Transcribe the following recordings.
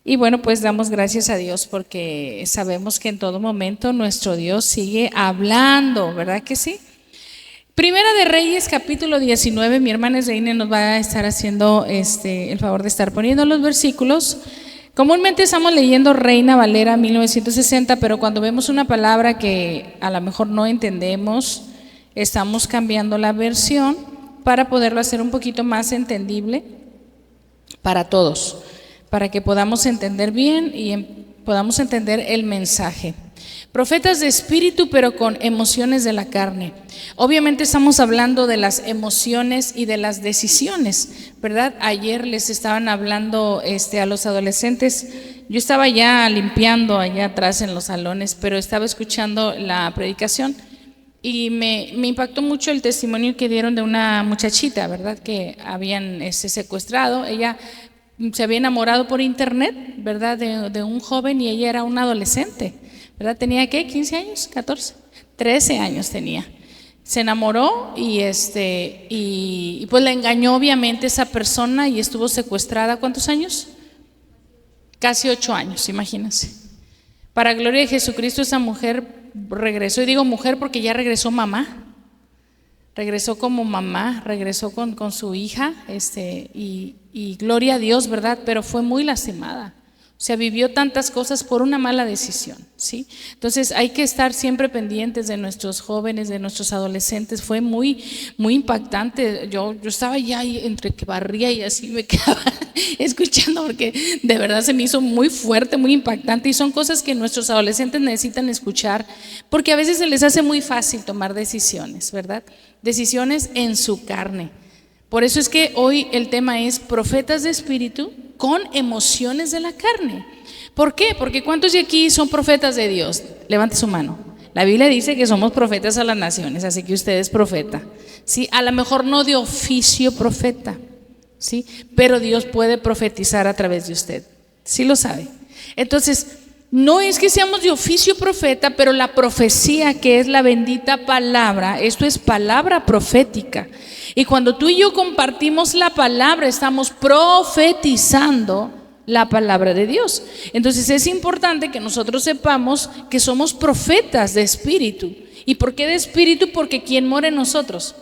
Y bueno, pues damos gracias a Dios porque sabemos que en todo momento nuestro Dios sigue hablando, ¿verdad que sí? Primera de Reyes, capítulo 19, mi hermana Reine nos va a estar haciendo el favor de estar poniendo los versículos. Comúnmente estamos leyendo Reina Valera 1960, pero cuando vemos una palabra que a lo mejor no entendemos, estamos cambiando la versión para poderlo hacer un poquito más entendible para todos, para que podamos entender bien y podamos entender el mensaje. Profetas de espíritu, pero con emociones de la carne. Obviamente estamos hablando de las emociones y de las decisiones, ¿verdad? Ayer les estaban hablando a los adolescentes. Yo estaba ya limpiando allá atrás en los salones, pero estaba escuchando la predicación y me impactó mucho el testimonio que dieron de una muchachita, ¿verdad? Que habían secuestrado. Ella se había enamorado por internet, ¿verdad? De un joven, y ella era una adolescente, ¿verdad? Tenía, ¿qué? 15 años, 14, 13 años tenía. Se enamoró y pues la engañó obviamente esa persona y estuvo secuestrada. ¿Cuántos años? Casi 8 años, imagínense. Para gloria de Jesucristo, esa mujer regresó, y digo mujer porque ya regresó mamá. Regresó como mamá, regresó con su hija, y gloria a Dios, ¿verdad? Pero fue muy lastimada. O sea, vivió tantas cosas por una mala decisión, ¿sí? Entonces hay que estar siempre pendientes de nuestros jóvenes, de nuestros adolescentes. Fue muy, muy impactante. Yo estaba ya ahí entre que barría y así me quedaba escuchando, porque de verdad se me hizo muy fuerte, muy impactante. Y son cosas que nuestros adolescentes necesitan escuchar, porque a veces se les hace muy fácil tomar decisiones, ¿verdad? Decisiones en su carne. Por eso es que hoy el tema es profetas de espíritu con emociones de la carne. ¿Por qué? Porque ¿cuántos de aquí son profetas de Dios? Levante su mano. La Biblia dice que somos profetas a las naciones, así que usted es profeta, ¿sí? A lo mejor no de oficio profeta, ¿sí? Pero Dios puede profetizar a través de usted, ¿sí lo sabe? Entonces, no es que seamos de oficio profeta, pero la profecía, que es la bendita palabra, esto es palabra profética. Y cuando tú y yo compartimos la palabra, estamos profetizando la palabra de Dios. Entonces es importante que nosotros sepamos que somos profetas de espíritu. ¿Y por qué de espíritu? Porque ¿quién mora en nosotros?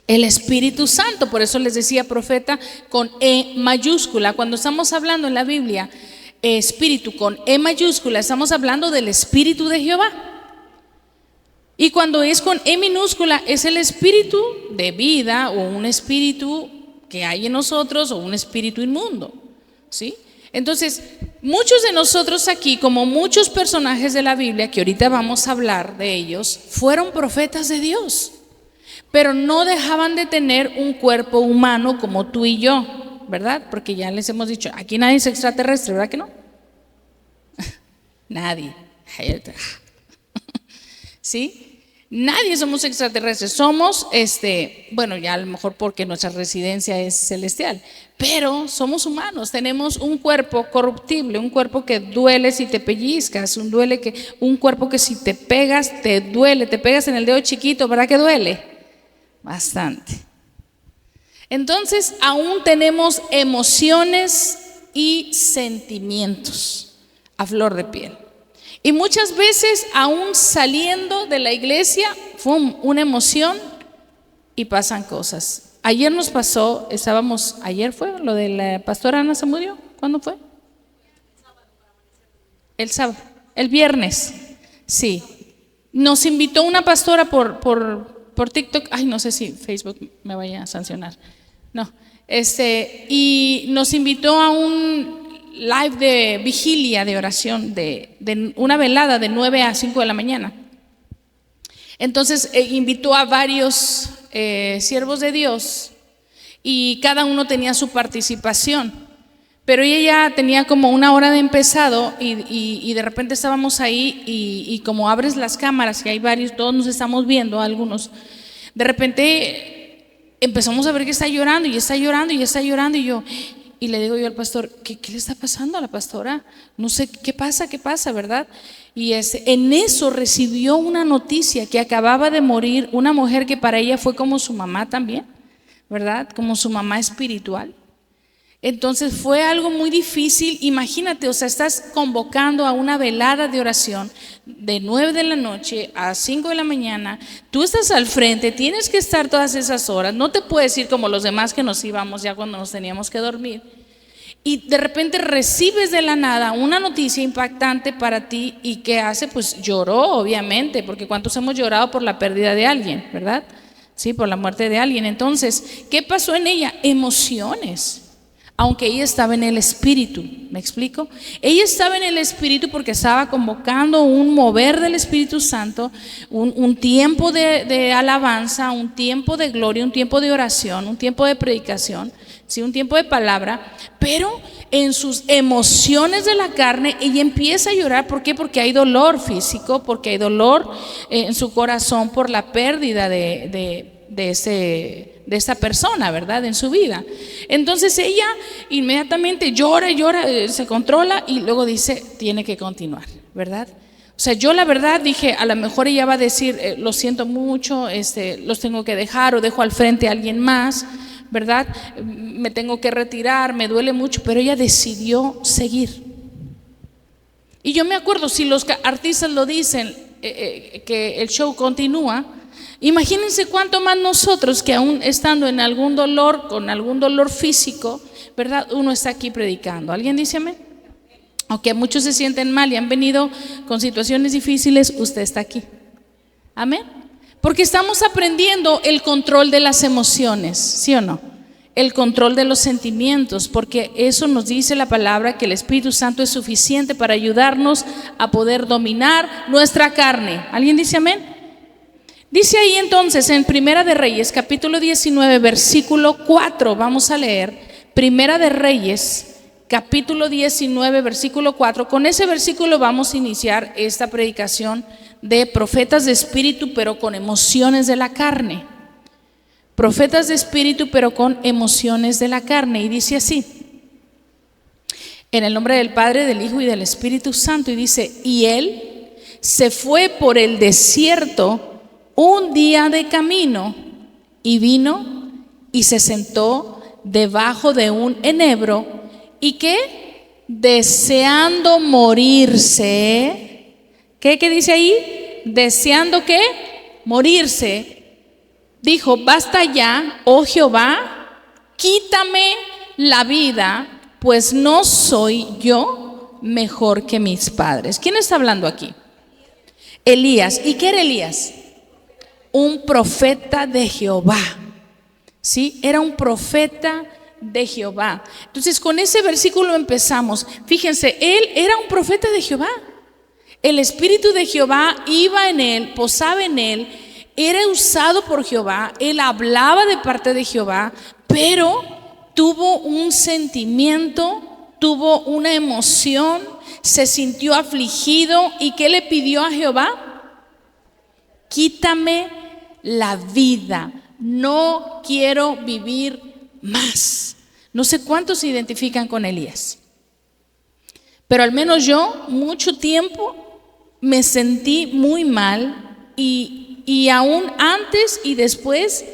El Espíritu Santo. Por eso les decía profeta con E mayúscula. Cuando estamos hablando en la Biblia espíritu con E mayúscula, estamos hablando del Espíritu de Jehová. Y cuando es con E minúscula, es el espíritu de vida, o un espíritu que hay en nosotros, o un espíritu inmundo, ¿sí? Entonces, muchos de nosotros aquí, como muchos personajes de la Biblia, que ahorita vamos a hablar de ellos, fueron profetas de Dios, pero no dejaban de tener un cuerpo humano como tú y yo, ¿verdad? Porque ya les hemos dicho, aquí nadie es extraterrestre, ¿verdad que no? Nadie. ¿Sí? Nadie somos extraterrestres. Somos, bueno, ya a lo mejor porque nuestra residencia es celestial, pero somos humanos. Tenemos un cuerpo corruptible, un cuerpo que duele si te pellizcas, un cuerpo que si te pegas, te duele. Te pegas en el dedo chiquito, ¿verdad que duele? Bastante. Entonces, aún tenemos emociones y sentimientos a flor de piel. Y muchas veces, aún saliendo de la iglesia, fue una emoción y pasan cosas. Ayer nos pasó, ayer fue lo de la pastora Ana, ¿se murió? ¿Cuándo fue? El sábado, el viernes, sí. Nos invitó una pastora por TikTok, ay, no sé si Facebook me vaya a sancionar. No, y nos invitó a un live de vigilia, de oración, de una velada de 9 a 5 de la mañana. Entonces invitó a varios siervos de Dios, y cada uno tenía su participación, pero ella ya tenía como una hora de empezado, y de repente estábamos ahí, y como abres las cámaras y hay varios, todos nos estamos viendo, algunos, de repente empezamos a ver que está llorando y está llorando y está llorando, y le digo yo al pastor, ¿qué le está pasando a la pastora? No sé, ¿qué pasa, verdad? Y en eso recibió una noticia que acababa de morir una mujer que para ella fue como su mamá también, ¿verdad? Como su mamá espiritual, Entonces fue algo muy difícil. Imagínate, o sea, estás convocando a una velada de oración de 9 de la noche a 5 de la mañana. Tú estás al frente, tienes que estar todas esas horas. No te puedes ir como los demás que nos íbamos ya cuando nos teníamos que dormir. Y de repente recibes de la nada una noticia impactante para ti. ¿Y qué hace? Pues lloró, obviamente, porque ¿cuántos hemos llorado por la pérdida de alguien, verdad? Sí, por la muerte de alguien. Entonces, ¿qué pasó en ella? Emociones. Aunque ella estaba en el Espíritu, ¿me explico? Ella estaba en el Espíritu porque estaba convocando un mover del Espíritu Santo, un tiempo de alabanza, un tiempo de gloria, un tiempo de oración, un tiempo de predicación, ¿sí? Un tiempo de palabra, pero en sus emociones de la carne ella empieza a llorar. ¿Por qué? Porque hay dolor físico, porque hay dolor en su corazón por la pérdida de esta persona, ¿verdad? En su vida. Entonces ella inmediatamente llora, se controla y luego dice, tiene que continuar, ¿verdad? O sea, yo la verdad dije, a lo mejor ella va a decir, lo siento mucho, los tengo que dejar o dejo al frente a alguien más, ¿verdad? Me tengo que retirar, me duele mucho, pero ella decidió seguir. Y yo me acuerdo, si los artistas lo dicen, que el show continúa, imagínense cuánto más nosotros, que aún estando en algún dolor, con algún dolor físico, ¿verdad? Uno está aquí predicando. ¿Alguien dice amén? Aunque muchos se sienten mal y han venido con situaciones difíciles, usted está aquí. Amén. Porque estamos aprendiendo el control de las emociones, ¿sí o no? El control de los sentimientos, porque eso nos dice la palabra, que el Espíritu Santo es suficiente para ayudarnos a poder dominar nuestra carne. ¿Alguien dice amén? Dice ahí entonces en Primera de Reyes, capítulo 19, versículo 4, vamos a leer Primera de Reyes, capítulo 19, versículo 4. Con ese versículo vamos a iniciar esta predicación de profetas de espíritu, pero con emociones de la carne. Profetas de espíritu, pero con emociones de la carne. Y dice así, en el nombre del Padre, del Hijo y del Espíritu Santo. Y dice, y él se fue por el desierto un día de camino, y vino y se sentó debajo de un enebro. ¿Y qué? Deseando morirse. ¿Qué dice ahí? Deseando ¿qué? Morirse. Dijo, basta ya, oh Jehová, quítame la vida, pues no soy yo mejor que mis padres. ¿Quién está hablando aquí? Elías. ¿Y qué era Elías? Un profeta de Jehová. ¿Sí? Era un profeta de Jehová. Entonces con ese versículo empezamos. Fíjense, él era un profeta de Jehová. El Espíritu de Jehová iba en él, posaba en él, era usado por Jehová, él hablaba de parte de Jehová, pero tuvo un sentimiento, tuvo una emoción, se sintió afligido. ¿Y qué le pidió a Jehová? Quítame la vida, no quiero vivir más. No sé cuántos se identifican con Elías, pero al menos yo mucho tiempo me sentí muy mal, y aún antes y después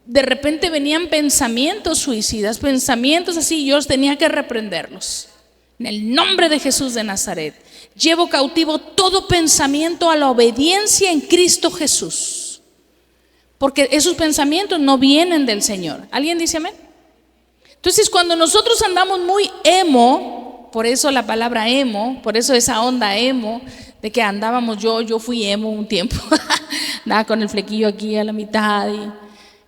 de repente venían pensamientos suicidas, pensamientos así, yo tenía que reprenderlos. En el nombre de Jesús de Nazaret, llevo cautivo todo pensamiento a la obediencia en Cristo Jesús, porque esos pensamientos no vienen del Señor. ¿Alguien dice amén? Entonces cuando nosotros andamos muy emo, por eso la palabra emo, por eso esa onda emo, de que andábamos, yo fui emo un tiempo, andaba con el flequillo aquí a la mitad y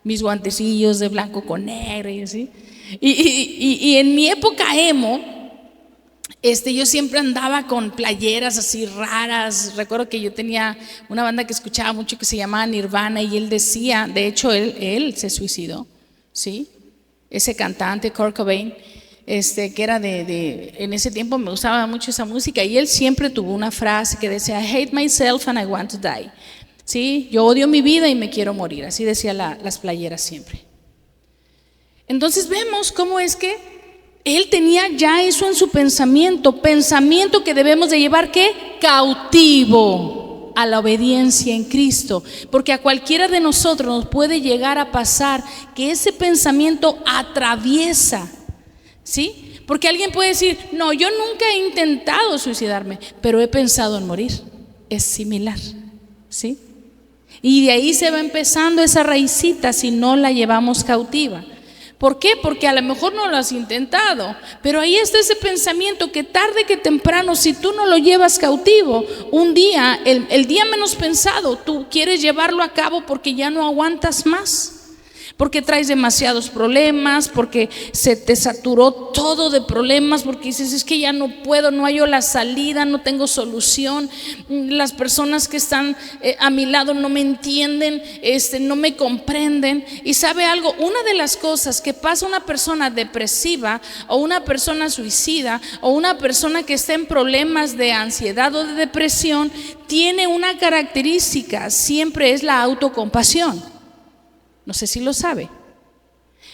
mis guantecillos de blanco con negro y así. Y en mi época emo, yo siempre andaba con playeras así raras. Recuerdo que yo tenía una banda que escuchaba mucho que se llamaba Nirvana, y él decía, de hecho él se suicidó, ¿sí? Ese cantante Kurt Cobain, que era en ese tiempo me gustaba mucho esa música, y él siempre tuvo una frase que decía, I hate myself and I want to die. ¿Sí? Yo odio mi vida y me quiero morir. Así decía las playeras siempre. Entonces vemos cómo es que él tenía ya eso en su pensamiento que debemos de llevar ¿qué? Cautivo a la obediencia en Cristo, porque a cualquiera de nosotros nos puede llegar a pasar que ese pensamiento atraviesa ¿Sí? Porque alguien puede decir, no, yo nunca he intentado suicidarme, pero he pensado en morir. Es similar, ¿sí? Y de ahí se va empezando esa raicita si no la llevamos cautiva. ¿Por qué? Porque a lo mejor no lo has intentado, pero ahí está ese pensamiento que tarde que temprano, si tú no lo llevas cautivo, un día, el día menos pensado, tú quieres llevarlo a cabo porque ya no aguantas más. Porque traes demasiados problemas, porque se te saturó todo de problemas, porque dices, es que ya no puedo, no hallo la salida, no tengo solución, las personas que están a mi lado no me entienden, no me comprenden. Y sabe algo, una de las cosas que pasa a una persona depresiva o una persona suicida o una persona que está en problemas de ansiedad o de depresión, tiene una característica, siempre es la autocompasión. No sé si lo sabe.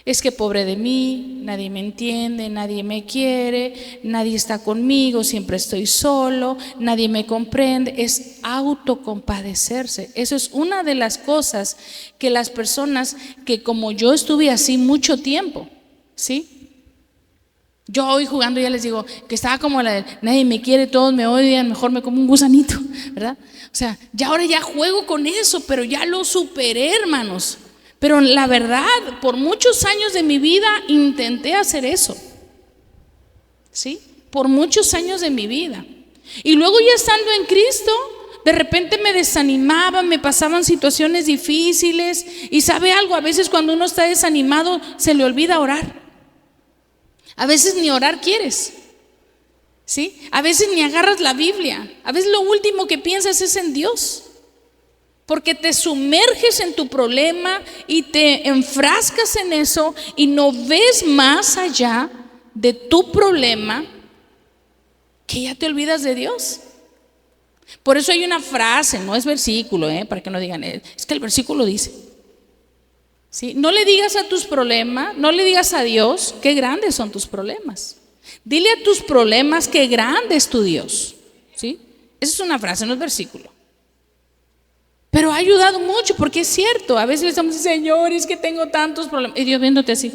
Es que pobre de mí, nadie me entiende, nadie me quiere, nadie está conmigo, siempre estoy solo, nadie me comprende. Es autocompadecerse. Eso es una de las cosas que las personas que como yo estuve así mucho tiempo, ¿sí? Yo hoy jugando ya les digo que estaba como la de nadie me quiere, todos me odian, mejor me como un gusanito, ¿verdad? O sea, ya ahora ya juego con eso, pero ya lo superé, hermanos. Pero la verdad, por muchos años de mi vida intenté hacer eso, ¿sí? Por muchos años de mi vida. Y luego ya estando en Cristo, de repente me desanimaba, me pasaban situaciones difíciles. Y sabe algo, a veces cuando uno está desanimado se le olvida orar. A veces ni orar quieres, ¿sí? A veces ni agarras la Biblia. A veces lo último que piensas es en Dios. Porque te sumerges en tu problema y te enfrascas en eso y no ves más allá de tu problema, que ya te olvidas de Dios. Por eso hay una frase, no es versículo, para que no digan, es que el versículo dice, ¿sí? No le digas a tus problemas, no le digas a Dios qué grandes son tus problemas. Dile a tus problemas qué grande es tu Dios, ¿sí? Esa es una frase, no es versículo. Pero ha ayudado mucho, porque es cierto. A veces le estamos diciendo, Señor, es que tengo tantos problemas. Y Dios viéndote así.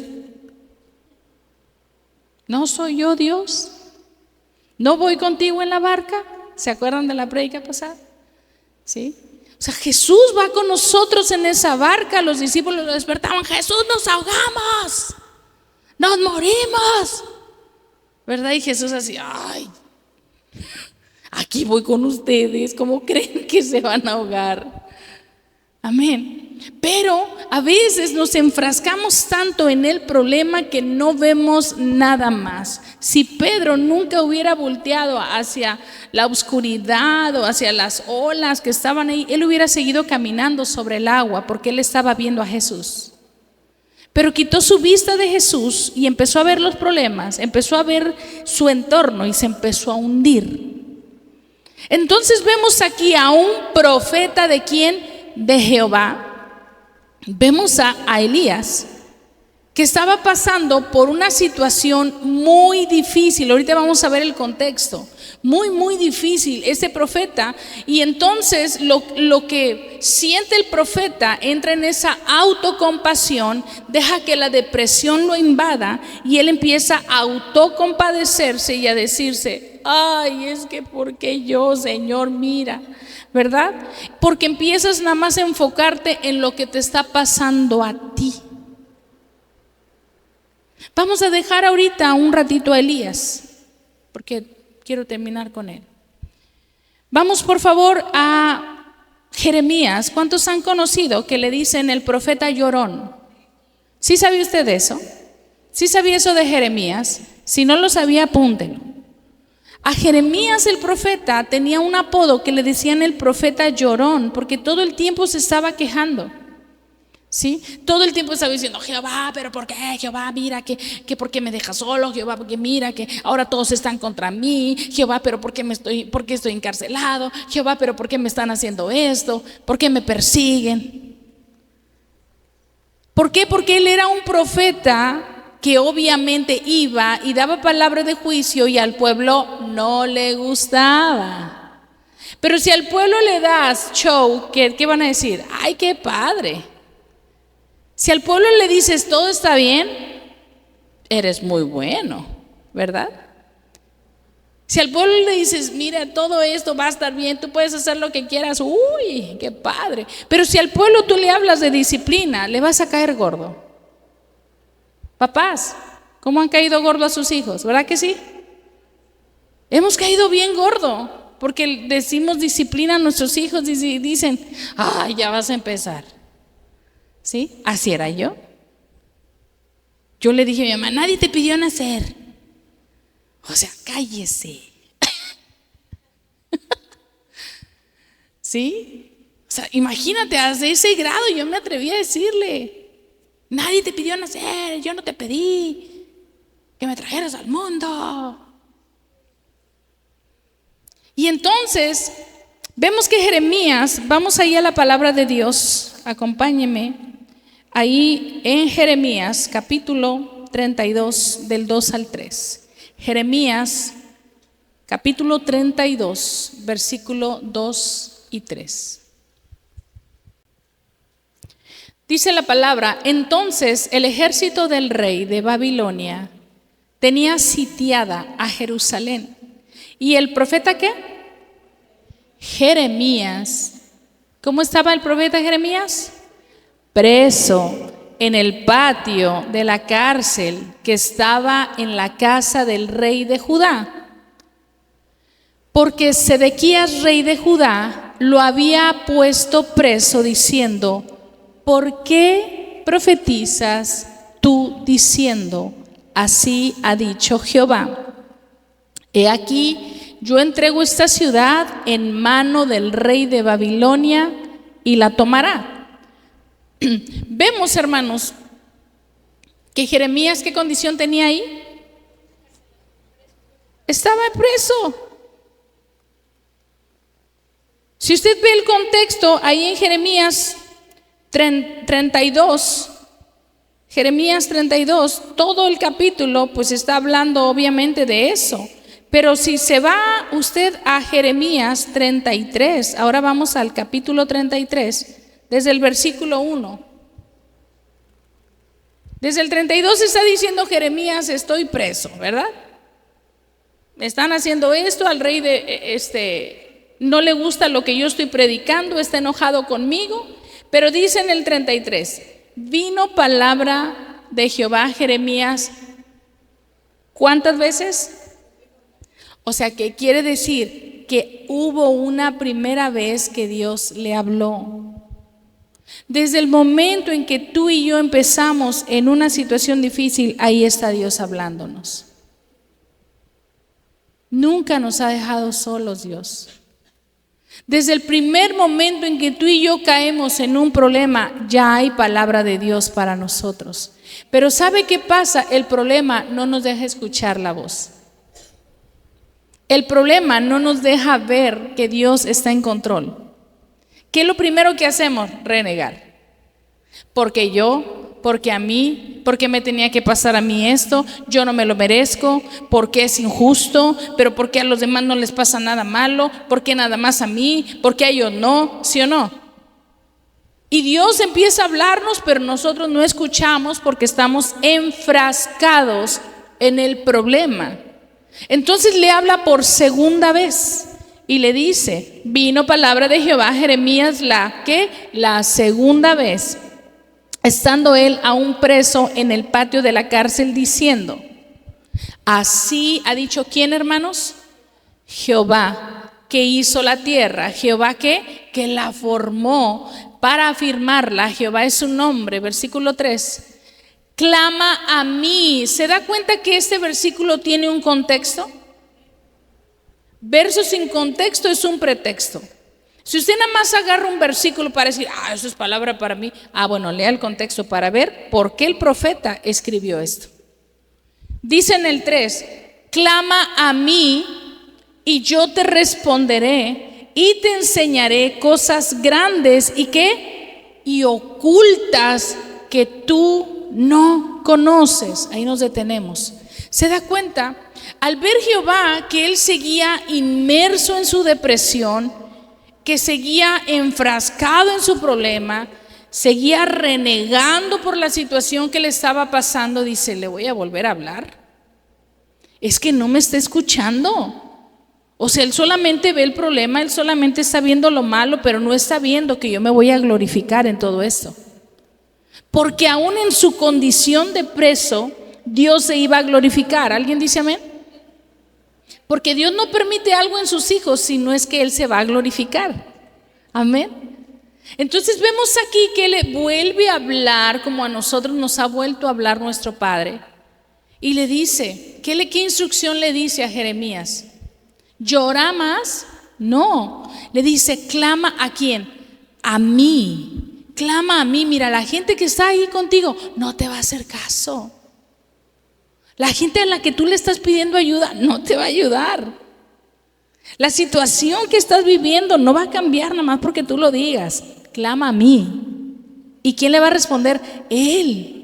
¿No soy yo Dios? ¿No voy contigo en la barca? ¿Se acuerdan de la prédica pasada? ¿Sí? O sea, Jesús va con nosotros en esa barca. Los discípulos lo despertaban. Jesús, nos ahogamos. Nos morimos. ¿Verdad? Y Jesús así, ay, aquí voy con ustedes. ¿Cómo creen que se van a ahogar? Amén. Pero a veces nos enfrascamos tanto en el problema que no vemos nada más. Si Pedro nunca hubiera volteado hacia la oscuridad o hacia las olas que estaban ahí, él hubiera seguido caminando sobre el agua porque él estaba viendo a Jesús. Pero quitó su vista de Jesús y empezó a ver los problemas, empezó a ver su entorno y se empezó a hundir. Entonces vemos aquí a un profeta de quién, de Jehová. Vemos a Elías, que estaba pasando por una situación muy difícil. Ahorita vamos a ver el contexto. Muy difícil este profeta. Y entonces lo que siente el profeta entra en esa autocompasión, deja que la depresión lo invada y él empieza a autocompadecerse y a decirse, ay, es que ¿por qué yo, Señor? Mira, ¿verdad? Porque empiezas nada más a enfocarte en lo que te está pasando a ti. Vamos a dejar ahorita un ratito a Elías, porque quiero terminar con él. Vamos por favor a Jeremías. ¿Cuántos han conocido que le dicen el profeta llorón? ¿Sí sabía usted eso? ¿Sí sabía eso de Jeremías? Si no lo sabía, apúntelo. A Jeremías el profeta tenía un apodo que le decían el profeta llorón, porque todo el tiempo se estaba quejando, ¿sí? Todo el tiempo estaba diciendo, Jehová, pero ¿por qué? Jehová, mira, que ¿por qué me dejas solo? Jehová, porque mira que ahora todos están contra mí. Jehová, pero ¿por qué estoy encarcelado? Jehová, pero ¿por qué me están haciendo esto? ¿Por qué me persiguen? ¿Por qué? Porque él era un profeta que obviamente iba y daba palabra de juicio y al pueblo no le gustaba. Pero si al pueblo le das show, ¿qué van a decir? ¡Ay, qué padre! Si al pueblo le dices todo está bien, eres muy bueno, ¿verdad? Si al pueblo le dices, mira, todo esto va a estar bien, tú puedes hacer lo que quieras, uy, qué padre. Pero si al pueblo tú le hablas de disciplina, le vas a caer gordo. Papás, ¿cómo han caído gordo a sus hijos? ¿Verdad que sí? Hemos caído bien gordo, porque decimos disciplina a nuestros hijos y dicen, ay, ya vas a empezar. ¿Sí? Así era yo. Yo le dije a mi mamá, nadie te pidió nacer. O sea, cállese. ¿Sí? O sea, imagínate, a ese grado yo me atreví a decirle, nadie te pidió nacer, yo no te pedí que me trajeras al mundo. Y entonces, vemos que Jeremías, vamos ahí a la palabra de Dios, acompáñeme, ahí en Jeremías capítulo 32, del 2 al 3. Jeremías capítulo 32, versículo 2 y 3. Dice la palabra, entonces el ejército del rey de Babilonia tenía sitiada a Jerusalén. ¿Y el profeta qué? Jeremías. ¿Cómo estaba el profeta Jeremías? Preso en el patio de la cárcel que estaba en la casa del rey de Judá, porque Sedequías, rey de Judá, lo había puesto preso diciendo, ¿por qué profetizas tú diciendo, así ha dicho Jehová? He aquí, yo entrego esta ciudad en mano del rey de Babilonia y la tomará. Vemos, hermanos, que Jeremías, ¿qué condición tenía ahí? Estaba preso. Si usted ve el contexto, ahí en Jeremías 32, Jeremías 32, todo el capítulo pues está hablando obviamente de eso. Pero si se va usted a Jeremías 33, ahora vamos al capítulo 33, desde el versículo 1. Desde el 32 está diciendo Jeremías, estoy preso, ¿verdad? Me están haciendo esto, al rey no le gusta lo que yo estoy predicando, está enojado conmigo. Pero dice en el 33, vino palabra de Jehová a Jeremías, ¿cuántas veces? O sea, que quiere decir que hubo una primera vez que Dios le habló. Desde el momento en que tú y yo empezamos en una situación difícil, ahí está Dios hablándonos. Nunca nos ha dejado solos Dios. Desde el primer momento en que tú y yo caemos en un problema, ya hay palabra de Dios para nosotros. Pero ¿sabe qué pasa? El problema no nos deja escuchar la voz. El problema no nos deja ver que Dios está en control. ¿Qué es lo primero que hacemos? Renegar. Porque yo, porque a mí, porque me tenía que pasar a mí esto, yo no me lo merezco, porque es injusto, pero porque a los demás no les pasa nada malo, porque nada más a mí, porque a ellos no, ¿sí o no? Y Dios empieza a hablarnos, pero nosotros no escuchamos porque estamos enfrascados en el problema. Entonces le habla por segunda vez y le dice, vino palabra de Jehová a Jeremías la segunda vez, estando él aún preso en el patio de la cárcel, diciendo, así ha dicho ¿quién, hermanos? Jehová, que hizo la tierra. Jehová que la formó para afirmarla. Jehová es su nombre. Versículo 3. Clama a mí. ¿Se da cuenta que este versículo tiene un contexto? Verso sin contexto es un pretexto. Si usted nada más agarra un versículo para decir, eso es palabra para mí, bueno, lea el contexto para ver por qué el profeta escribió esto. Dice en el 3, clama a mí y yo te responderé y te enseñaré cosas grandes y ocultas que tú no conoces. Ahí nos detenemos. ¿Se da cuenta? Al ver Jehová que él seguía inmerso en su depresión, que seguía enfrascado en su problema, seguía renegando por la situación que le estaba pasando, dice, le voy a volver a hablar. Es que no me está escuchando. O sea, él solamente ve el problema, él solamente está viendo lo malo, pero no está viendo que yo me voy a glorificar en todo esto. Porque aún en su condición de preso, Dios se iba a glorificar. ¿Alguien dice amén? Porque Dios no permite algo en sus hijos si no es que Él se va a glorificar. Amén. Entonces vemos aquí que le vuelve a hablar como a nosotros nos ha vuelto a hablar nuestro Padre. Y le dice, ¿qué instrucción le dice a Jeremías? ¿Llora más? No. Le dice, clama ¿a quién? A mí. Clama a mí. Mira, la gente que está ahí contigo no te va a hacer caso. La gente a la que tú le estás pidiendo ayuda no te va a ayudar. La situación que estás viviendo no va a cambiar nada más porque tú lo digas. Clama a mí. ¿Y quién le va a responder? Él.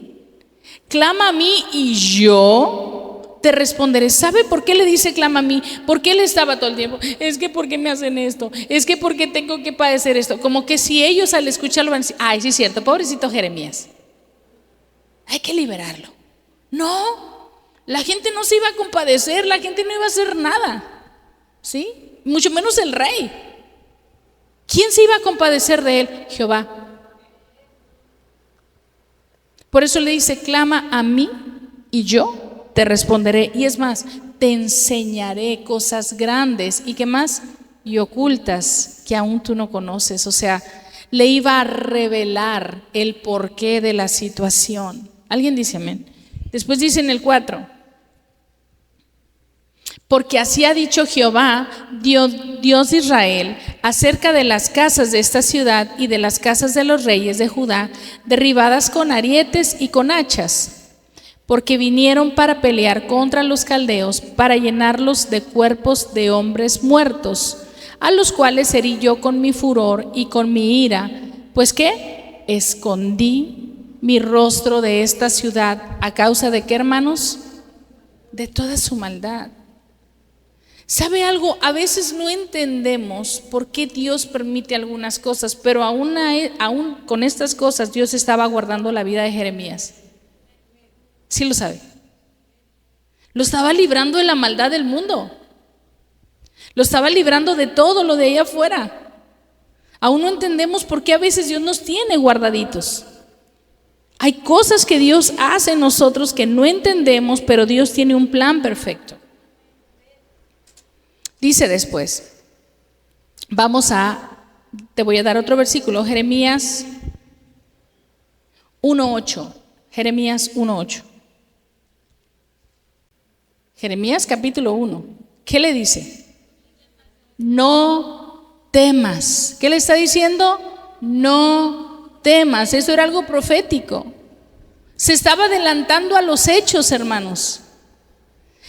Clama a mí y yo te responderé. ¿Sabe por qué le dice clama a mí? Porque él estaba todo el tiempo, es que ¿por qué me hacen esto? Es que ¿por qué tengo que padecer esto? Como que si ellos al escucharlo van a decir, ay, sí es cierto, pobrecito Jeremías, hay que liberarlo. No, la gente no se iba a compadecer, la gente no iba a hacer nada, ¿sí? Mucho menos el rey. ¿Quién se iba a compadecer de él? Jehová. Por eso le dice, clama a mí y yo te responderé. Y es más, te enseñaré cosas grandes y qué más, y ocultas que aún tú no conoces. O sea, le iba a revelar el porqué de la situación. ¿Alguien dice amén? Después dice en el 4, porque así ha dicho Jehová, Dios de Israel, acerca de las casas de esta ciudad y de las casas de los reyes de Judá, derribadas con arietes y con hachas, porque vinieron para pelear contra los caldeos, para llenarlos de cuerpos de hombres muertos, a los cuales herí yo con mi furor y con mi ira, pues que escondí mi rostro de esta ciudad, ¿a causa de qué, hermanos? De toda su maldad. ¿Sabe algo? A veces no entendemos por qué Dios permite algunas cosas, pero aún con estas cosas Dios estaba guardando la vida de Jeremías. ¿Sí lo sabe? Lo estaba librando de la maldad del mundo. Lo estaba librando de todo lo de allá afuera. Aún no entendemos por qué a veces Dios nos tiene guardaditos. Hay cosas que Dios hace en nosotros que no entendemos, pero Dios tiene un plan perfecto. Dice después, te voy a dar otro versículo, Jeremías 1:8. Jeremías 1:8. Jeremías capítulo 1. ¿Qué le dice? No temas. ¿Qué le está diciendo? No temas. Eso era algo profético. Se estaba adelantando a los hechos, hermanos.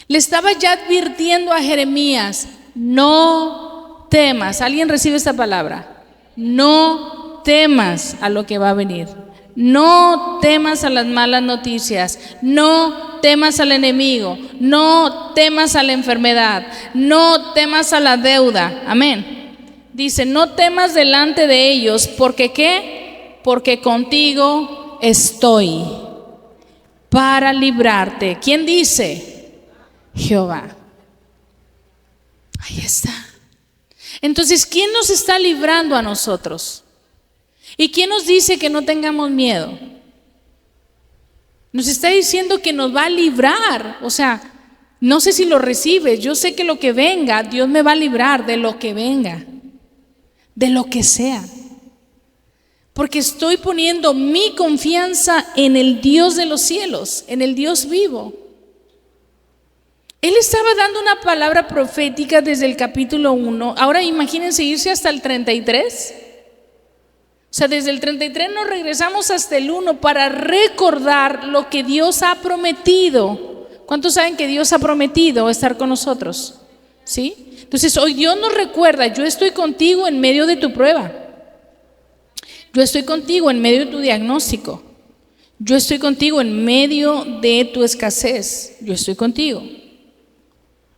Le estaba ya advirtiendo a Jeremías, no temas. ¿Alguien recibe esta palabra? No temas a lo que va a venir. No temas a las malas noticias. No temas al enemigo. No temas a la enfermedad. No temas a la deuda. Amén. Dice, no temas delante de ellos. ¿Porque qué? Porque contigo estoy para librarte. ¿Quién dice? Jehová. Ahí está. Entonces, ¿quién nos está librando a nosotros? ¿Y quién nos dice que no tengamos miedo? Nos está diciendo que nos va a librar. O sea, no sé si lo recibes. Yo sé que lo que venga, Dios me va a librar de lo que venga, de lo que sea. Porque estoy poniendo mi confianza en el Dios de los cielos, en el Dios vivo. Él estaba dando una palabra profética desde el capítulo 1. Ahora imagínense irse hasta el 33. O sea, desde el 33 nos regresamos hasta el 1 para recordar lo que Dios ha prometido. ¿Cuántos saben que Dios ha prometido estar con nosotros? ¿Sí? Entonces hoy Dios nos recuerda, yo estoy contigo en medio de tu prueba. Yo estoy contigo en medio de tu diagnóstico. Yo estoy contigo en medio de tu escasez. Yo estoy contigo.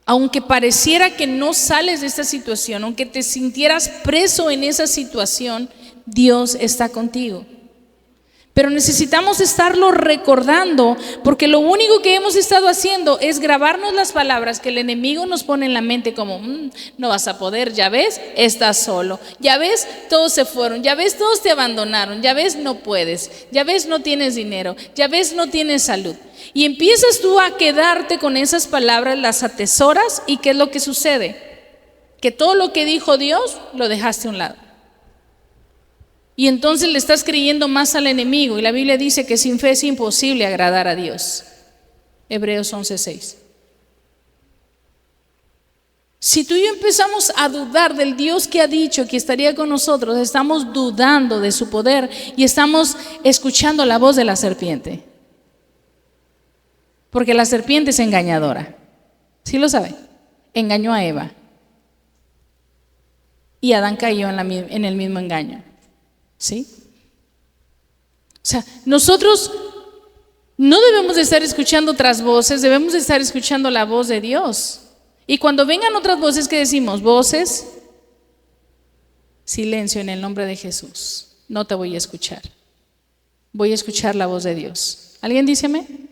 Aunque pareciera que no sales de esta situación, aunque te sintieras preso en esa situación, Dios está contigo. Pero necesitamos estarlo recordando, porque lo único que hemos estado haciendo es grabarnos las palabras que el enemigo nos pone en la mente como, no vas a poder, ya ves, estás solo, ya ves, todos se fueron, ya ves, todos te abandonaron, ya ves, no puedes, ya ves, no tienes dinero, ya ves, no tienes salud. Y empiezas tú a quedarte con esas palabras, las atesoras, y ¿qué es lo que sucede? Que todo lo que dijo Dios lo dejaste a un lado. Y entonces le estás creyendo más al enemigo. Y la Biblia dice que sin fe es imposible agradar a Dios. Hebreos 11:6. Si tú y yo empezamos a dudar del Dios que ha dicho que estaría con nosotros, estamos dudando de su poder y estamos escuchando la voz de la serpiente. Porque la serpiente es engañadora. ¿Sí lo sabe? Engañó a Eva. Y Adán cayó en el mismo engaño. ¿Sí? O sea, nosotros no debemos de estar escuchando otras voces, debemos de estar escuchando la voz de Dios. Y cuando vengan otras voces, ¿qué decimos? Voces, silencio en el nombre de Jesús. No te voy a escuchar. Voy a escuchar la voz de Dios. ¿Alguien dice amén?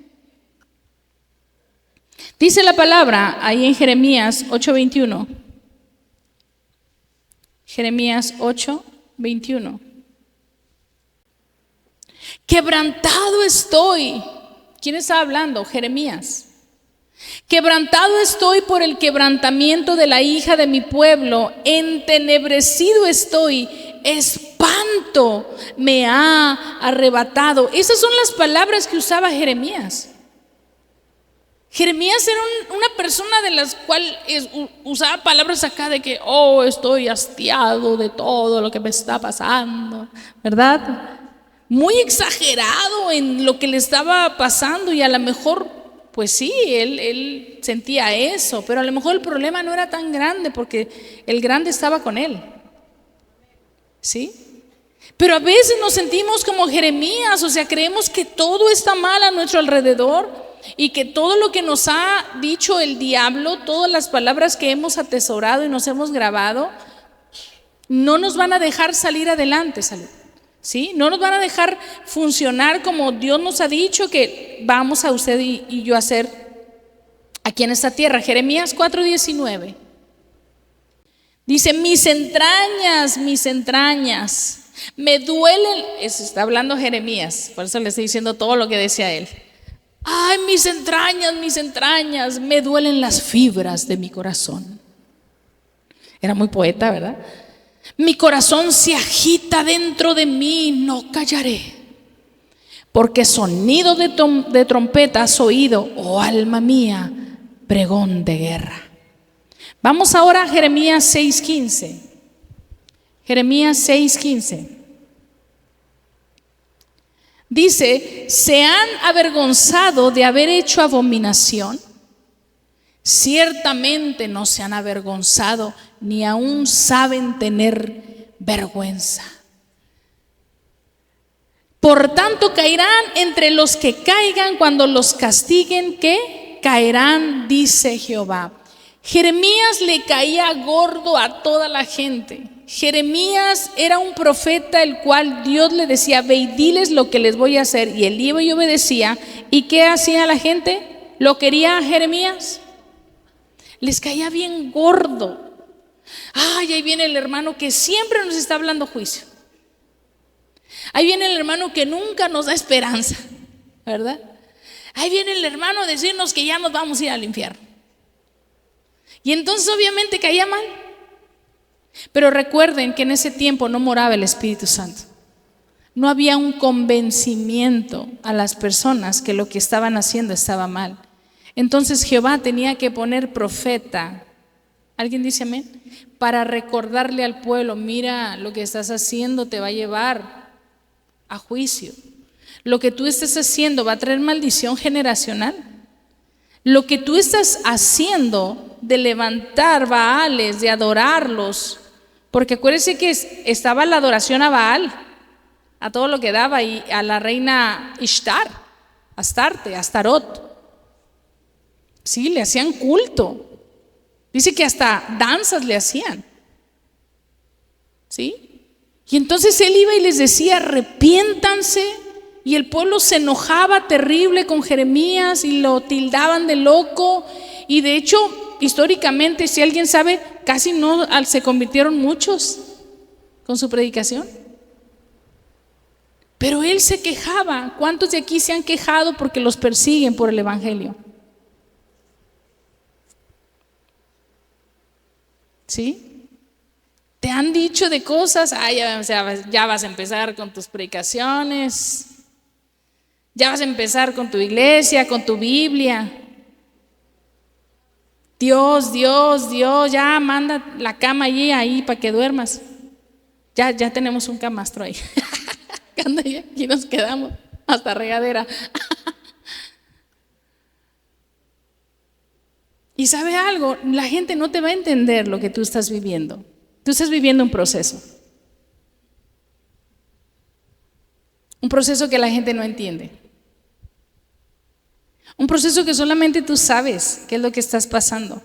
Dice la palabra ahí en Jeremías 8:21. Jeremías 8:21. Quebrantado estoy. ¿Quién está hablando? Jeremías. Quebrantado estoy por el quebrantamiento de la hija de mi pueblo. Entenebrecido estoy. Espanto me ha arrebatado. Esas son las palabras que usaba Jeremías. Jeremías era una persona de las cuales usaba palabras acá de que, estoy hastiado de todo lo que me está pasando, ¿verdad? Muy exagerado en lo que le estaba pasando, y a lo mejor, pues sí, él sentía eso, pero a lo mejor el problema no era tan grande porque el grande estaba con él. ¿Sí? Pero a veces nos sentimos como Jeremías, o sea, creemos que todo está mal a nuestro alrededor y que todo lo que nos ha dicho el diablo, todas las palabras que hemos atesorado y nos hemos grabado, no nos van a dejar salir adelante, ¿sí? No nos van a dejar funcionar como Dios nos ha dicho que vamos a usted y yo a hacer aquí en esta tierra. Jeremías 4:19 dice: mis entrañas me duelen. Eso está hablando Jeremías, por eso le estoy diciendo todo lo que decía él. Ay, mis entrañas, me duelen las fibras de mi corazón. Era muy poeta, ¿verdad? Mi corazón se agita dentro de mí, no callaré, porque sonido de trompeta has oído, oh alma mía, pregón de guerra. Vamos ahora a Jeremías 6:15. Jeremías 6:15. Dice: se han avergonzado de haber hecho abominación. Ciertamente no se han avergonzado, ni aún saben tener vergüenza. Por tanto caerán entre los que caigan cuando los castiguen, que caerán, dice Jehová. Jeremías le caía gordo a toda la gente. Jeremías era un profeta el cual Dios le decía: ve y diles lo que les voy a hacer. Y él iba y obedecía. ¿Y qué hacía la gente? ¿Lo quería a Jeremías? Les caía bien gordo. Ay, ahí viene el hermano que siempre nos está hablando juicio. Ahí viene el hermano que nunca nos da esperanza, ¿verdad? Ahí viene el hermano a decirnos que ya nos vamos a ir al infierno. Y entonces obviamente caía mal. Pero recuerden que en ese tiempo no moraba el Espíritu Santo. No había un convencimiento a las personas que lo que estaban haciendo estaba mal. Entonces Jehová tenía que poner profeta. ¿Alguien dice amén? Para recordarle al pueblo: mira, lo que estás haciendo te va a llevar a juicio. Lo que tú estás haciendo va a traer maldición generacional. Lo que tú estás haciendo de levantar Baales, de adorarlos, porque acuérdense que estaba la adoración a Baal, a todo lo que daba, y a la reina Ishtar, Astarte, Astarot. Sí, le hacían culto. Dice que hasta danzas le hacían. ¿Sí? Y entonces él iba y les decía: arrepiéntanse Y el pueblo se enojaba terrible con Jeremías y lo tildaban de loco. Y de hecho, históricamente, si alguien sabe, casi no se convirtieron muchos con su predicación. Pero él se quejaba. ¿Cuántos de aquí se han quejado porque los persiguen por el evangelio? ¿Sí? Te han dicho de cosas, ya vas a empezar con tus predicaciones, ya vas a empezar con tu iglesia, con tu Biblia. Dios, ya manda la cama ahí para que duermas. Ya tenemos un camastro ahí. Aquí nos quedamos hasta regadera. Y sabe algo, la gente no te va a entender lo que tú estás viviendo. Tú estás viviendo un proceso. Un proceso que la gente no entiende. Un proceso que solamente tú sabes qué es lo que estás pasando.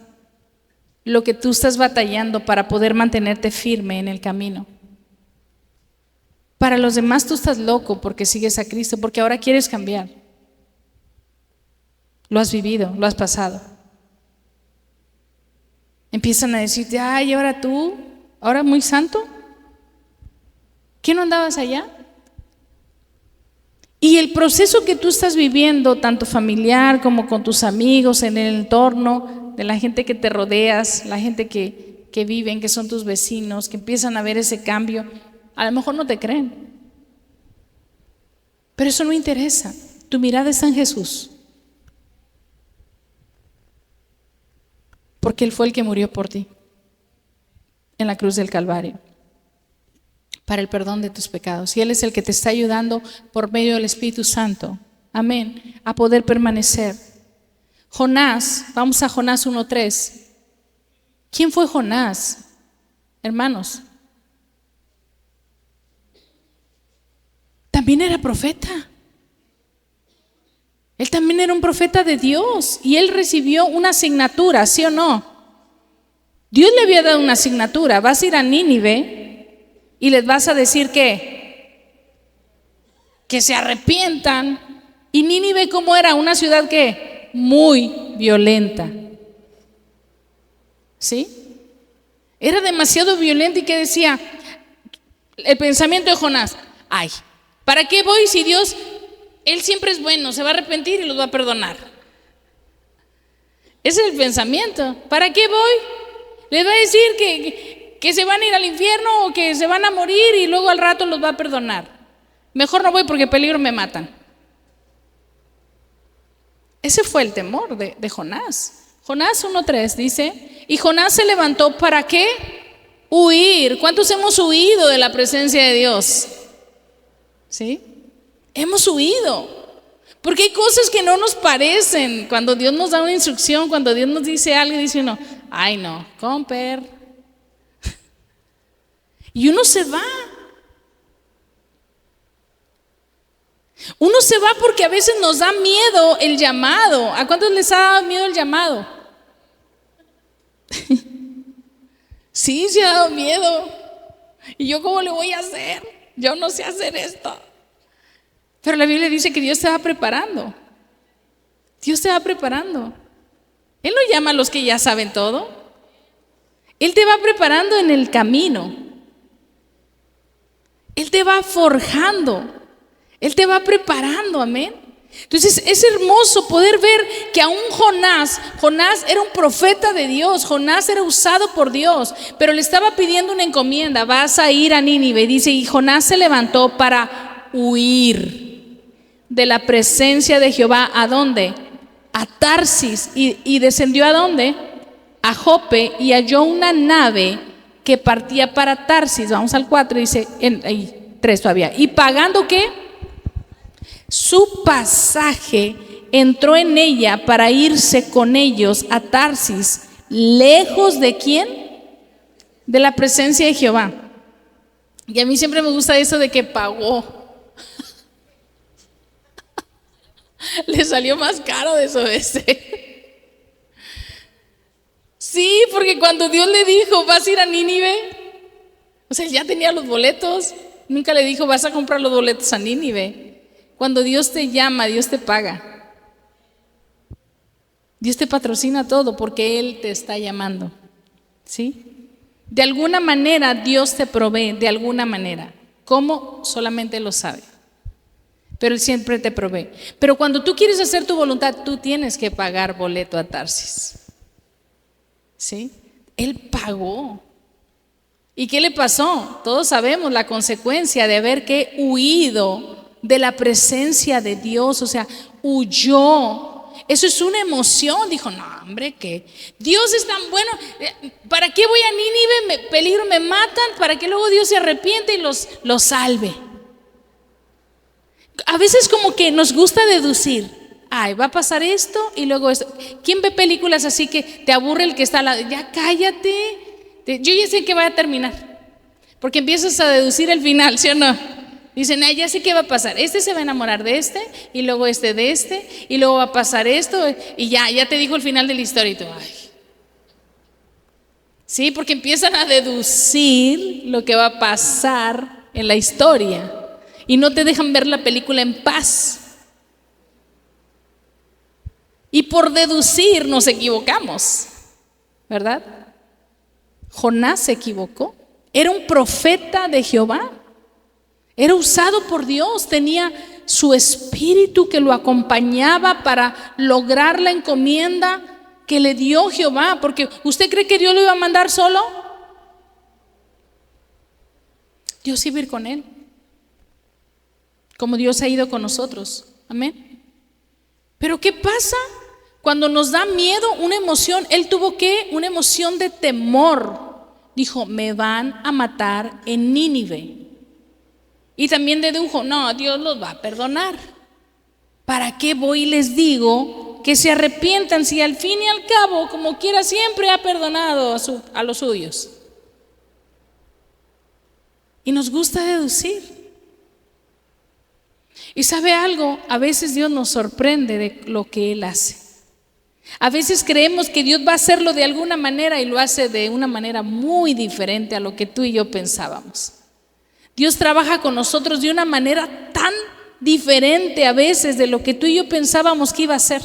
Lo que tú estás batallando para poder mantenerte firme en el camino. Para los demás tú estás loco porque sigues a Cristo, porque ahora quieres cambiar. Lo has vivido, lo has pasado. Empiezan a decirte, ay, ahora tú, ahora muy santo. ¿Qué no andabas allá? Y el proceso que tú estás viviendo, tanto familiar como con tus amigos, en el entorno, de la gente que te rodeas, la gente que viven, que son tus vecinos, que empiezan a ver ese cambio, a lo mejor no te creen. Pero eso no interesa. Tu mirada está en Jesús. Porque Él fue el que murió por ti en la cruz del Calvario para el perdón de tus pecados. Y Él es el que te está ayudando por medio del Espíritu Santo, amén, a poder permanecer. Jonás, vamos a Jonás 1:3. ¿Quién fue Jonás, hermanos? También era profeta. Él también era un profeta de Dios y él recibió una asignatura, ¿sí o no? Dios le había dado una asignatura. Vas a ir a Nínive y les vas a decir que se arrepientan. Y Nínive, ¿cómo era? Una ciudad que muy violenta. ¿Sí? Era demasiado violenta. ¿Y qué decía? El pensamiento de Jonás: ay, ¿para qué voy si Dios, Él siempre es bueno, se va a arrepentir y los va a perdonar? Ese es el pensamiento. ¿Para qué voy? Les va a decir que se van a ir al infierno o que se van a morir y luego al rato los va a perdonar. Mejor no voy porque peligro me matan. Ese fue el temor de Jonás. Jonás 1:3 dice, y Jonás se levantó, ¿para qué? Huir. ¿Cuántos hemos huido de la presencia de Dios? ¿Sí? Hemos huido. Porque hay cosas que no nos parecen. Cuando Dios nos da una instrucción, cuando Dios nos dice algo, dice uno, ay no, comper. Y uno se va. Uno se va porque a veces nos da miedo el llamado. ¿A cuántos les ha dado miedo el llamado? Sí, se ha dado miedo. ¿Y yo cómo le voy a hacer? Yo no sé hacer esto. Pero la Biblia dice que Dios te va preparando. Dios te va preparando. Él no llama a los que ya saben todo. Él te va preparando en el camino. Él te va forjando. Él te va preparando, amén. Entonces es hermoso poder ver que aún Jonás era un profeta de Dios. Jonás era usado por Dios, pero le estaba pidiendo una encomienda. Vas a ir a Nínive, dice, y Jonás se levantó para huir de la presencia de Jehová. ¿A dónde? A Tarsis. Y descendió ¿a dónde? A Jope, y halló una nave que partía para Tarsis. Vamos al 4, dice, ahí 3 todavía. Y pagando ¿qué? Su pasaje, entró en ella para irse con ellos a Tarsis, lejos ¿de quién? De la presencia de Jehová. Y a mí siempre me gusta eso de que pagó. Le salió más caro desobedecer. Sí, porque cuando Dios le dijo, vas a ir a Nínive, o sea, él ya tenía los boletos. Nunca le dijo, vas a comprar los boletos a Nínive. Cuando Dios te llama, Dios te paga. Dios te patrocina todo porque Él te está llamando, ¿sí? De alguna manera Dios te provee, de alguna manera. ¿Cómo? Solamente lo sabe. Pero Él siempre te provee. Pero cuando tú quieres hacer tu voluntad, tú tienes que pagar boleto a Tarsis, ¿sí? Él pagó. ¿Y qué le pasó? Todos sabemos la consecuencia de haber que huido de la presencia de Dios, o sea, huyó. Eso es una emoción. Dijo, no, hombre, que Dios es tan bueno. ¿Para qué voy a Nínive? Peligro, me matan. ¿Para que luego Dios se arrepiente y los salve? A veces como que nos gusta deducir. Ay, va a pasar esto y luego esto. ¿Quién ve películas así que te aburre el que está al lado? Ya cállate. Yo ya sé que va a terminar. Porque empiezas a deducir el final, ¿sí o no? Dicen, ya sé qué va a pasar. Este se va a enamorar de este, y luego este de este, y luego va a pasar esto, y ya te dijo el final de la historia. Y tú, ay. Sí, porque empiezan a deducir lo que va a pasar en la historia, y no te dejan ver la película en paz. Y por deducir nos equivocamos, ¿verdad? Jonás se equivocó. Era un profeta de Jehová. Era usado por Dios, tenía su espíritu que lo acompañaba para lograr la encomienda que le dio Jehová. Porque ¿usted cree que Dios lo iba a mandar solo? Dios iba a ir con él, como Dios ha ido con nosotros. Amén. Pero ¿qué pasa? Cuando nos da miedo, una emoción, él tuvo que, una emoción de temor. Dijo, me van a matar en Nínive. Y también dedujo, no, Dios los va a perdonar. ¿Para qué voy y les digo que se arrepientan si al fin y al cabo, como quiera, siempre ha perdonado a los suyos? Y nos gusta deducir. Y ¿sabe algo? A veces Dios nos sorprende de lo que Él hace. A veces creemos que Dios va a hacerlo de alguna manera y lo hace de una manera muy diferente a lo que tú y yo pensábamos. Dios trabaja con nosotros de una manera tan diferente a veces de lo que tú y yo pensábamos que iba a ser.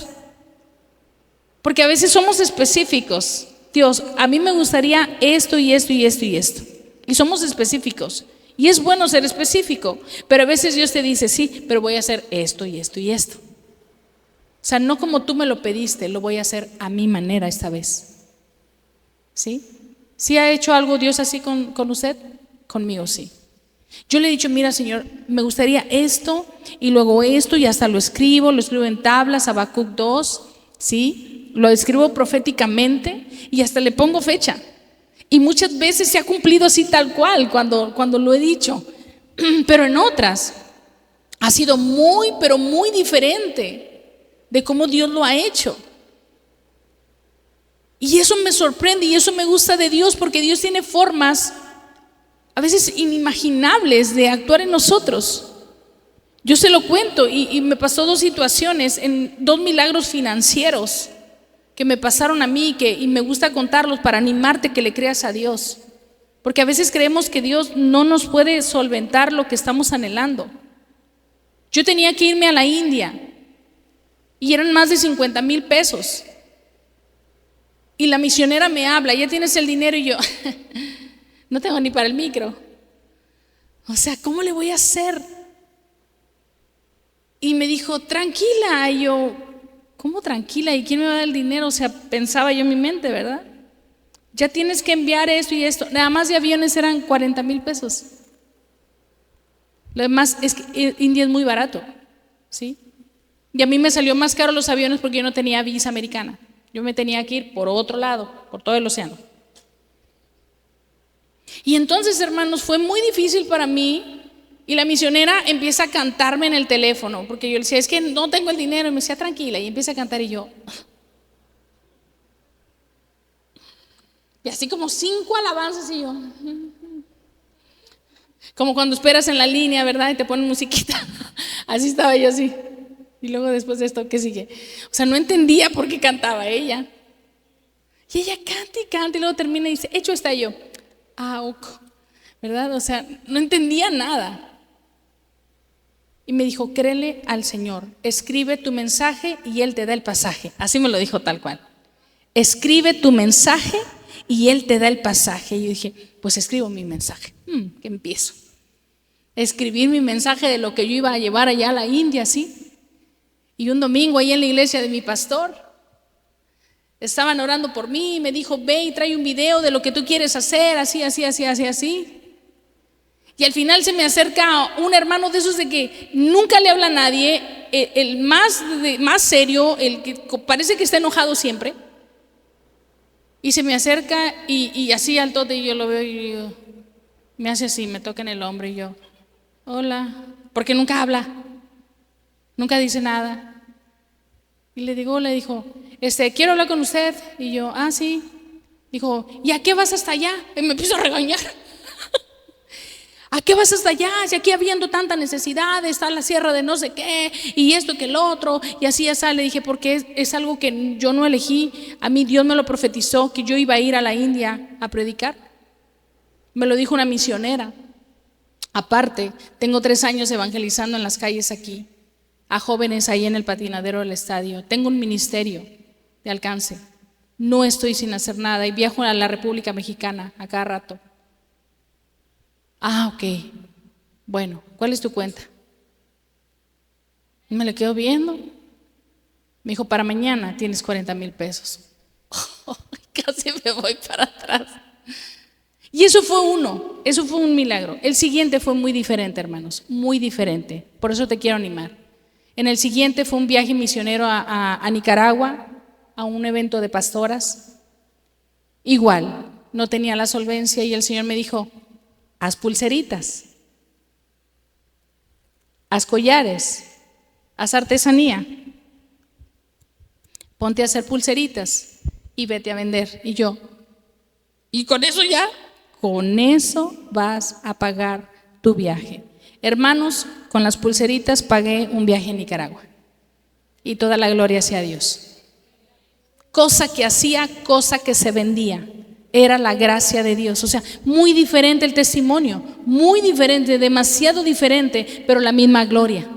Porque a veces somos específicos. Dios, a mí me gustaría esto y esto y esto y esto. Y somos específicos. Y es bueno ser específico. Pero a veces Dios te dice, sí, pero voy a hacer esto y esto y esto. O sea, no como tú me lo pediste, lo voy a hacer a mi manera esta vez. ¿Sí? ¿Sí ha hecho algo Dios así con usted? Conmigo sí. Yo le he dicho, mira Señor, me gustaría esto y luego esto y hasta lo escribo en tablas, Habacuc 2, ¿sí? Lo escribo proféticamente y hasta le pongo fecha. Y muchas veces se ha cumplido así tal cual cuando lo he dicho. Pero en otras ha sido muy, pero muy diferente de cómo Dios lo ha hecho. Y eso me sorprende y eso me gusta de Dios porque Dios tiene formas a veces inimaginables de actuar en nosotros. Yo se lo cuento y me pasó 2 situaciones, en 2 milagros financieros que me pasaron a mí y me gusta contarlos para animarte que le creas a Dios. Porque a veces creemos que Dios no nos puede solventar lo que estamos anhelando. Yo tenía que irme a la India y eran más de 50,000 pesos. Y la misionera me habla, ya tienes el dinero, y yo no tengo ni para el micro. O sea, ¿cómo le voy a hacer? Y me dijo, tranquila. Y yo, ¿cómo tranquila? ¿Y quién me va a dar el dinero? O sea, pensaba yo en mi mente, ¿verdad? Ya tienes que enviar esto y esto. Nada más de aviones eran 40,000 pesos. Lo demás es que India es muy barato, ¿sí? Y a mí me salió más caro los aviones porque yo no tenía visa americana. Yo me tenía que ir por otro lado, por todo el océano. Y entonces, hermanos, fue muy difícil para mí. Y la misionera empieza a cantarme en el teléfono, porque yo le decía, es que no tengo el dinero. Y me decía, tranquila. Y empieza a cantar y yo. Y así como 5 alabanzas y yo. Como cuando esperas en la línea, ¿verdad? Y te ponen musiquita. Así estaba yo así. Y luego después de esto, ¿qué sigue? O sea, no entendía por qué cantaba ella. Y ella canta y luego termina y dice, hecho está yo. ¿Verdad? O sea, no entendía nada. Y me dijo, créele al Señor, escribe tu mensaje y Él te da el pasaje. Así me lo dijo tal cual. Escribe tu mensaje y Él te da el pasaje. Y yo dije, pues escribo mi mensaje. ¿Qué empiezo? Escribir mi mensaje de lo que yo iba a llevar allá a la India, ¿sí? Y un domingo ahí en la iglesia de mi pastor, estaban orando por mí y me dijo, ve y trae un video de lo que tú quieres hacer, así, así, así, así, así. Y al final se me acerca un hermano de esos de que nunca le habla a nadie, el más serio, el que parece que está enojado siempre. Y se me acerca y así al tote, y yo lo veo y yo, me hace así, me toca en el hombro y yo, hola, porque nunca habla, nunca dice nada. Y le digo, hola, dijo, quiero hablar con usted. Y yo, sí. Dijo, ¿y a qué vas hasta allá? Y me empiezo a regañar. ¿A qué vas hasta allá? Si aquí habiendo tanta necesidad, está la sierra de no sé qué, y esto que el otro, y así ya sale. Dije, porque es algo que yo no elegí. A mí Dios me lo profetizó, que yo iba a ir a la India a predicar. Me lo dijo una misionera. Aparte, tengo 3 años evangelizando en las calles aquí, a jóvenes ahí en el patinadero del estadio. Tengo un ministerio de alcance. No estoy sin hacer nada y viajo a la República Mexicana a cada rato. Ok. Bueno, ¿cuál es tu cuenta? Y me le quedo viendo. Me dijo, para mañana tienes 40,000 pesos. Casi me voy para atrás. Y eso fue un milagro. El siguiente fue muy diferente, hermanos, muy diferente. Por eso te quiero animar. En el siguiente fue un viaje misionero a Nicaragua, a un evento de pastoras. Igual, no tenía la solvencia y el Señor me dijo, haz pulseritas, haz collares, haz artesanía, ponte a hacer pulseritas y vete a vender. Y yo, ¿y con eso ya? Con eso vas a pagar tu viaje. Hermanos, con las pulseritas pagué un viaje a Nicaragua. Y toda la gloria sea a Dios. Cosa que hacía, cosa que se vendía. Era la gracia de Dios. O sea, muy diferente el testimonio, muy diferente, demasiado diferente, pero la misma gloria.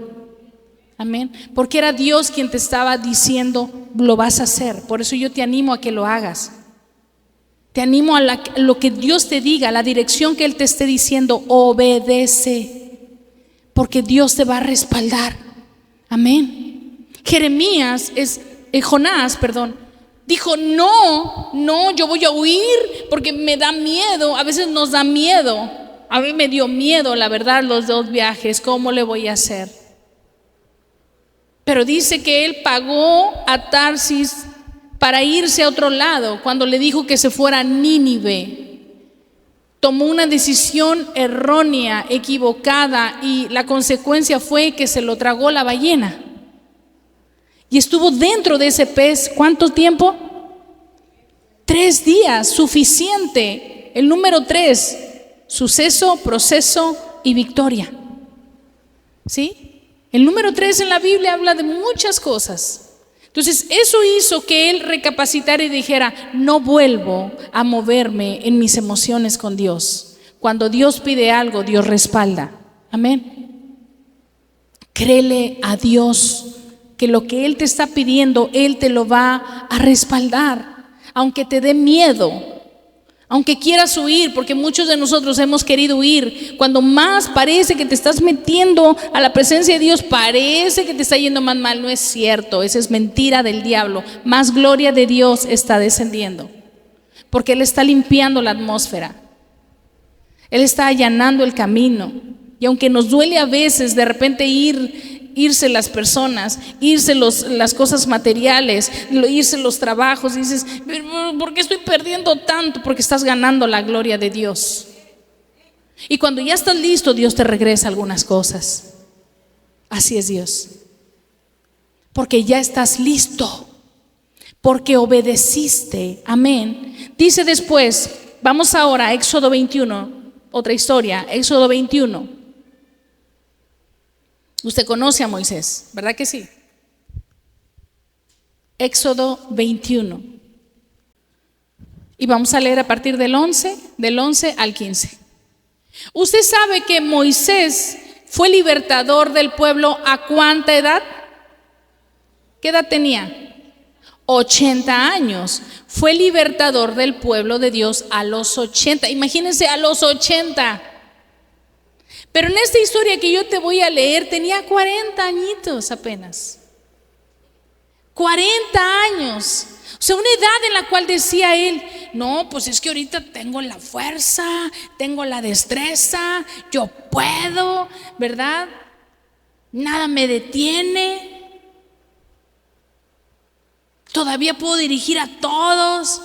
Amén. Porque era Dios quien te estaba diciendo, lo vas a hacer. Por eso yo te animo a que lo hagas. Te animo a lo que Dios te diga, la dirección que Él te esté diciendo, obedece. Porque Dios te va a respaldar. Amén. Jonás, dijo, no, yo voy a huir porque me da miedo. A veces nos da miedo. A mí me dio miedo, la verdad, los 2 viajes. ¿Cómo le voy a hacer? Pero dice que él pagó a Tarsis para irse a otro lado. Cuando le dijo que se fuera a Nínive, tomó una decisión errónea, equivocada, y la consecuencia fue que se lo tragó la ballena. Y estuvo dentro de ese pez, ¿cuánto tiempo? 3 días, suficiente. El número 3, suceso, proceso y victoria. ¿Sí? El número 3 en la Biblia habla de muchas cosas. Entonces eso hizo que él recapacitara y dijera, no vuelvo a moverme en mis emociones con Dios. Cuando Dios pide algo, Dios respalda. Amén. Créele a Dios que lo que Él te está pidiendo, Él te lo va a respaldar, aunque te dé miedo, aunque quieras huir, porque muchos de nosotros hemos querido huir. Cuando más parece que te estás metiendo a la presencia de Dios, parece que te está yendo más mal. No es cierto, esa es mentira del diablo. Más gloria de Dios está descendiendo, porque Él está limpiando la atmósfera, Él está allanando el camino. Y aunque nos duele a veces de repente irse las personas, irse las cosas materiales, irse los trabajos, dices, ¿por qué estoy perdiendo tanto? Porque estás ganando la gloria de Dios. Y cuando ya estás listo, Dios te regresa algunas cosas. Así es Dios. Porque ya estás listo, porque obedeciste. Amén. Dice después, vamos ahora a Éxodo 21, otra historia, Éxodo 21. Usted conoce a Moisés, ¿verdad que sí? Éxodo 21. Y vamos a leer a partir del 11 al 15. Usted sabe que Moisés fue libertador del pueblo ¿a cuánta edad? ¿Qué edad tenía? 80 años. Fue libertador del pueblo de Dios a los 80. Imagínense, a los 80. Pero en esta historia que yo te voy a leer, tenía 40 añitos apenas. 40 años. O sea, una edad en la cual decía él, no, pues es que ahorita tengo la fuerza, tengo la destreza, yo puedo, ¿verdad? Nada me detiene. Todavía puedo dirigir a todos.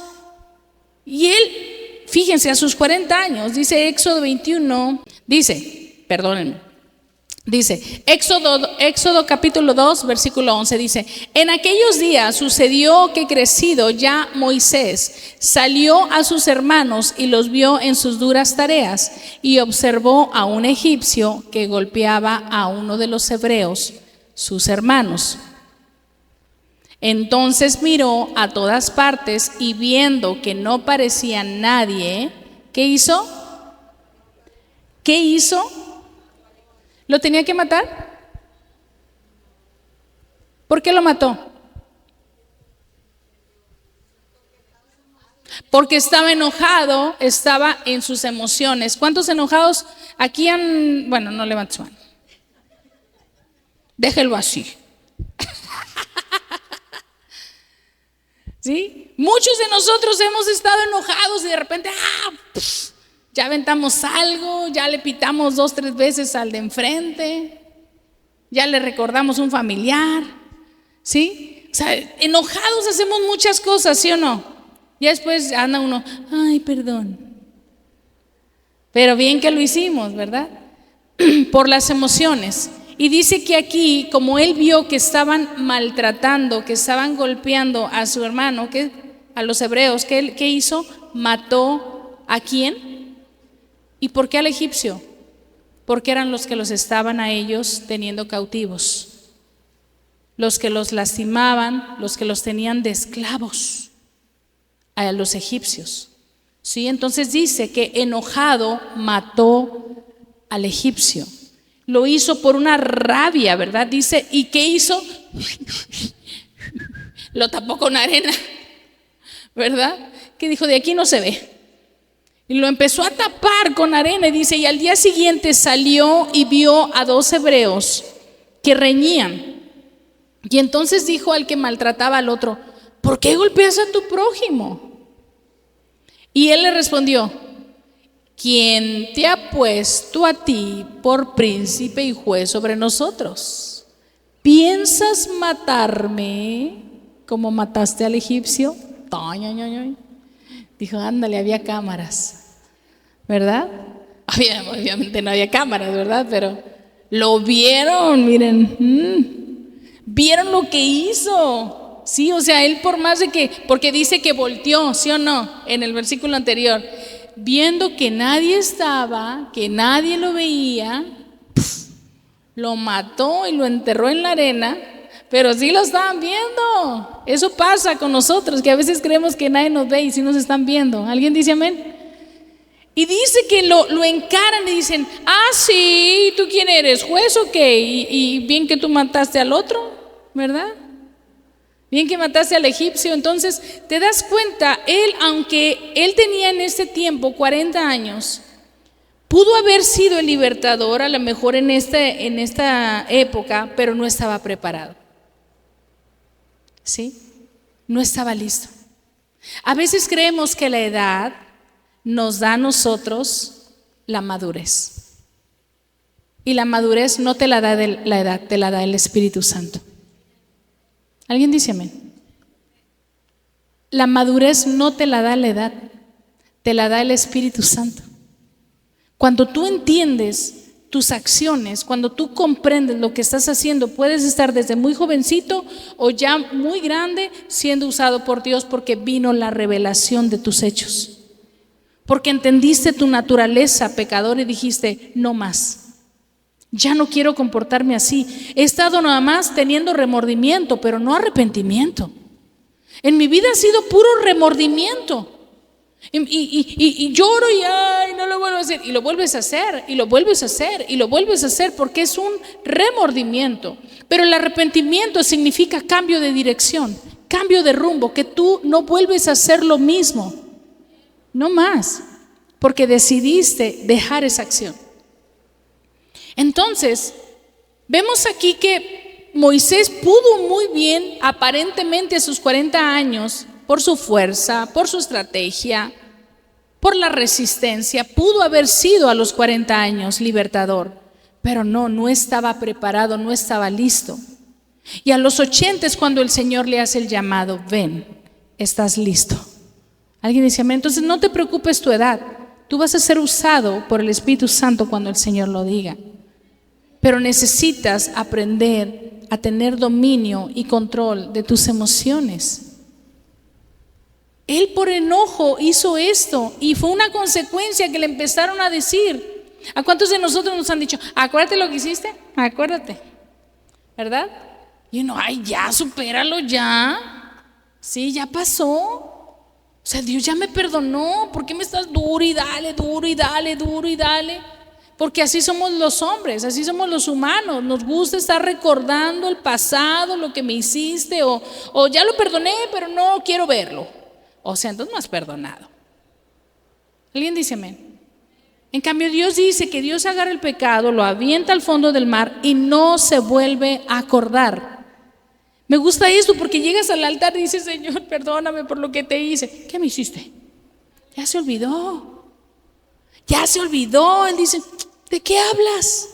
Y él, fíjense, a sus 40 años, dice Éxodo 21, dice Éxodo capítulo 2, versículo 11, dice: en aquellos días sucedió que crecido ya Moisés salió a sus hermanos y los vio en sus duras tareas, y observó a un egipcio que golpeaba a uno de los hebreos, sus hermanos. Entonces miró a todas partes y viendo que no parecía nadie, ¿qué hizo? ¿Qué hizo? ¿Lo tenía que matar? ¿Por qué lo mató? Porque estaba enojado, estaba en sus emociones. ¿Cuántos enojados aquí han? Bueno, no levantes su mano. Déjelo así. ¿Sí? Muchos de nosotros hemos estado enojados y de repente ya aventamos algo, ya le pitamos 2, 3 veces al de enfrente, ya le recordamos un familiar, ¿sí? O sea, enojados hacemos muchas cosas, ¿sí o no? Y después anda uno, ay, perdón. Pero bien que lo hicimos, ¿verdad? Por las emociones. Y dice que aquí, como él vio que estaban maltratando, que estaban golpeando a su hermano, a los hebreos, ¿qué hizo? Mató ¿a quién? ¿Y por qué al egipcio? Porque eran los que los estaban a ellos teniendo cautivos, los que los lastimaban, los que los tenían de esclavos a los egipcios. ¿Sí? Entonces dice que enojado mató al egipcio. Lo hizo por una rabia, ¿verdad? Dice, ¿y qué hizo? Lo tapó con arena, ¿verdad? Que dijo, de aquí no se ve. Y lo empezó a tapar con arena y dice, y al día siguiente salió y vio a 2 hebreos que reñían. Y entonces dijo al que maltrataba al otro, ¿por qué golpeas a tu prójimo? Y él le respondió, ¿quién te ha puesto a ti por príncipe y juez sobre nosotros? ¿Piensas matarme como mataste al egipcio? Dijo, ándale, había cámaras, ¿verdad? Obviamente no había cámaras, ¿verdad? Pero lo vieron, miren, vieron lo que hizo. Sí, o sea, él por más de que, porque dice que volteó, ¿sí o no? En el versículo anterior, viendo que nadie estaba, que nadie lo veía, lo mató y lo enterró en la arena, pero sí lo estaban viendo. Eso pasa con nosotros, que a veces creemos que nadie nos ve y sí nos están viendo. ¿Alguien dice amén? Y dice que lo encaran y dicen, sí, ¿tú quién eres? ¿Juez o qué? Y bien que tú mataste al otro, ¿verdad? Bien que mataste al egipcio. Entonces te das cuenta, él, aunque él tenía en ese tiempo 40 años, pudo haber sido el libertador a lo mejor en esta época, pero no estaba preparado. ¿Sí? No estaba listo. A veces creemos que la edad nos da a nosotros la madurez. Y la madurez no te la da la edad, te la da el Espíritu Santo. ¿Alguien dice amén? La madurez no te la da la edad, te la da el Espíritu Santo. Cuando tú entiendes tus acciones, cuando tú comprendes lo que estás haciendo, puedes estar desde muy jovencito o ya muy grande siendo usado por Dios porque vino la revelación de tus hechos. Porque entendiste tu naturaleza pecador y dijiste, no más. Ya no quiero comportarme así. He estado nada más teniendo remordimiento, pero no arrepentimiento. En mi vida ha sido puro remordimiento. Y lloro y ay, no lo vuelvo a hacer. Y lo vuelves a hacer, y lo vuelves a hacer, y lo vuelves a hacer, porque es un remordimiento. Pero el arrepentimiento significa cambio de dirección, cambio de rumbo, que tú no vuelves a hacer lo mismo, no más, porque decidiste dejar esa acción. Entonces, vemos aquí que Moisés pudo muy bien, aparentemente a sus 40 años, por su fuerza, por su estrategia, por la resistencia, pudo haber sido a los 40 años libertador, pero no estaba preparado, no estaba listo. Y a los 80 es cuando el Señor le hace el llamado: ven, estás listo. Alguien dice amén. Entonces no te preocupes tu edad, tú vas a ser usado por el Espíritu Santo cuando el Señor lo diga. Pero necesitas aprender a tener dominio y control de tus emociones. Él por enojo hizo esto y fue una consecuencia que le empezaron a decir. ¿A cuántos de nosotros nos han dicho: acuérdate lo que hiciste? Acuérdate, ¿verdad? Y uno, ay, ya, supéralo ya. Sí, ya pasó. O sea, Dios ya me perdonó. ¿Por qué me estás duro y dale, duro y dale, duro y dale? Porque así somos los hombres, así somos los humanos. Nos gusta estar recordando el pasado, lo que me hiciste, o ya lo perdoné, pero no quiero verlo. O sea, entonces no has perdonado. ¿Alguien dice amén? En cambio, Dios dice que Dios agarra el pecado, lo avienta al fondo del mar y no se vuelve a acordar. Me gusta esto porque llegas al altar y dices: Señor, perdóname por lo que te hice. ¿Qué me hiciste? Ya se olvidó. Ya se olvidó. Él dice: ¿de qué hablas?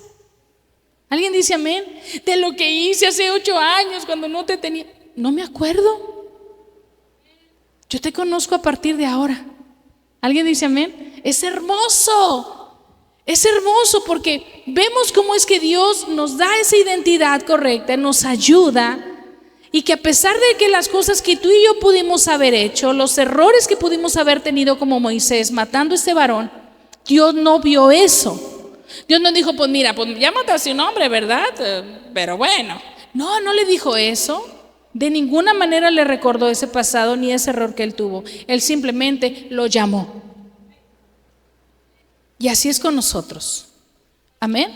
¿Alguien dice amén? De lo que hice hace 8 años cuando no te tenía. No me acuerdo. Yo te conozco a partir de ahora. ¿Alguien dice amén? Es hermoso. Es hermoso porque vemos cómo es que Dios nos da esa identidad correcta, nos ayuda, y que a pesar de que las cosas que tú y yo pudimos haber hecho, los errores que pudimos haber tenido como Moisés matando a este varón, Dios no vio eso. Dios no dijo: pues mira, pues ya mataste a un hombre, ¿verdad? Pero bueno. No le dijo eso. De ninguna manera le recordó ese pasado ni ese error que él tuvo. Él simplemente lo llamó. Y así es con nosotros. Amén.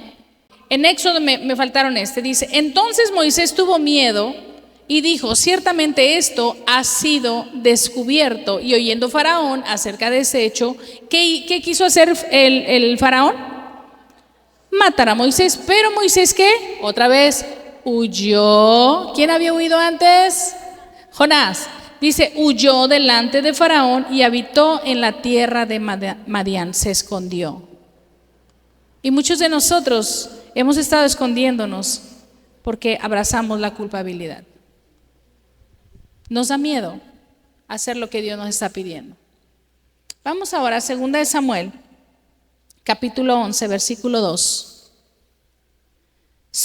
En Éxodo me faltaron dice: entonces Moisés tuvo miedo y dijo: ciertamente esto ha sido descubierto. Y oyendo Faraón acerca de ese hecho, ¿qué quiso hacer el Faraón? Matar a Moisés. Pero Moisés, ¿qué? Otra vez huyó. ¿Quién había huido antes? Jonás. Dice: huyó delante de Faraón y habitó en la tierra de Madián, se escondió. Y muchos de nosotros hemos estado escondiéndonos porque abrazamos la culpabilidad. Nos da miedo hacer lo que Dios nos está pidiendo. Vamos ahora a 2 de Samuel, capítulo 11, versículo 2.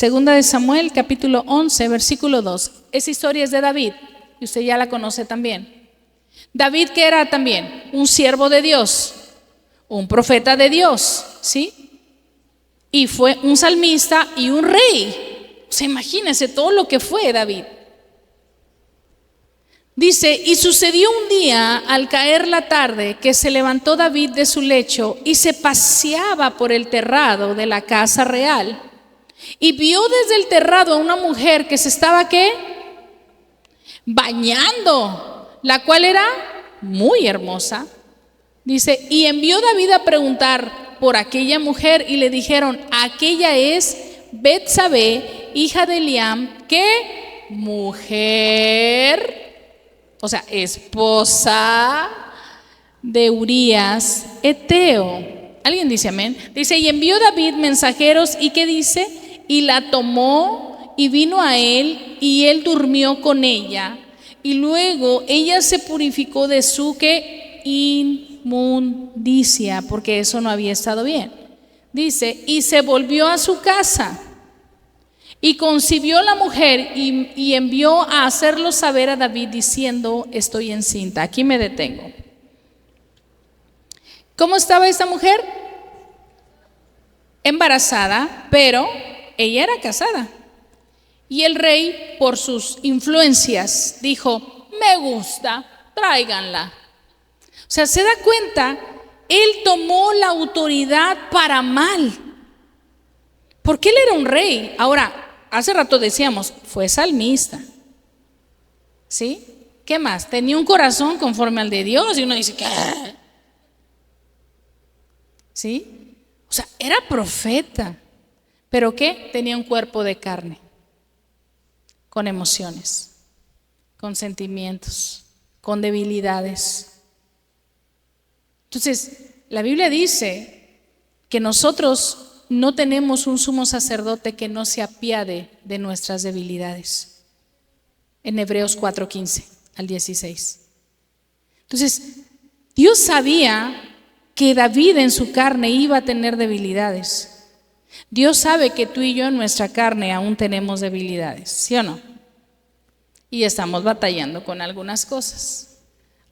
2 de Samuel, capítulo 11, versículo 2. Esa historia es de David y usted ya la conoce también. David, que era también un siervo de Dios, un profeta de Dios, ¿sí? Y fue un salmista y un rey. O sea, imagínense todo lo que fue David. Dice: y sucedió un día al caer la tarde que se levantó David de su lecho y se paseaba por el terrado de la casa real. Y vio desde el terrado a una mujer que se estaba ¿qué? Bañando, la cual era muy hermosa. Dice: y envió David a preguntar por aquella mujer y le dijeron: aquella es Betsabé, hija de Eliam, ¿qué? Mujer, o sea, esposa de Urías Eteo. ¿Alguien dice amén? Dice: y envió David mensajeros, ¿y qué dice? Y la tomó y vino a él, y él durmió con ella. Y luego ella se purificó de su ¿qué? Inmundicia, porque eso no había estado bien. Dice: y se volvió a su casa. Y concibió la mujer y envió a hacerlo saber a David diciendo: estoy encinta. Aquí me detengo. ¿Cómo estaba esta mujer? Embarazada, pero ella era casada. Y el rey, por sus influencias, dijo: me gusta, tráiganla. O sea, se da cuenta, él tomó la autoridad para mal, porque él era un rey. Ahora, hace rato decíamos, fue salmista, ¿sí? ¿Qué más? Tenía un corazón conforme al de Dios, y uno dice, ¿qué? ¿Sí? O sea, era profeta, pero ¿qué? Tenía un cuerpo de carne, con emociones, con sentimientos, con debilidades. Entonces, la Biblia dice que nosotros no tenemos un sumo sacerdote que no se apiade de nuestras debilidades. En Hebreos 4:15 al 16. Entonces, Dios sabía que David en su carne iba a tener debilidades. Dios sabe que tú y yo en nuestra carne aún tenemos debilidades, ¿sí o no? Y estamos batallando con algunas cosas.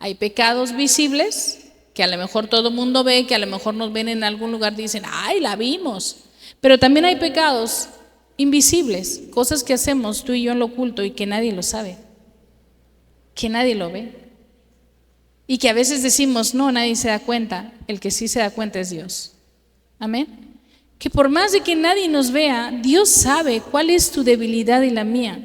Hay pecados visibles que a lo mejor todo el mundo ve, que a lo mejor nos ven en algún lugar y dicen, ¡ay, la vimos! Pero también hay pecados invisibles, cosas que hacemos tú y yo en lo oculto y que nadie lo sabe, que nadie lo ve. Y que a veces decimos, no, nadie se da cuenta. El que sí se da cuenta es Dios. Amén. Que por más de que nadie nos vea, Dios sabe cuál es tu debilidad y la mía.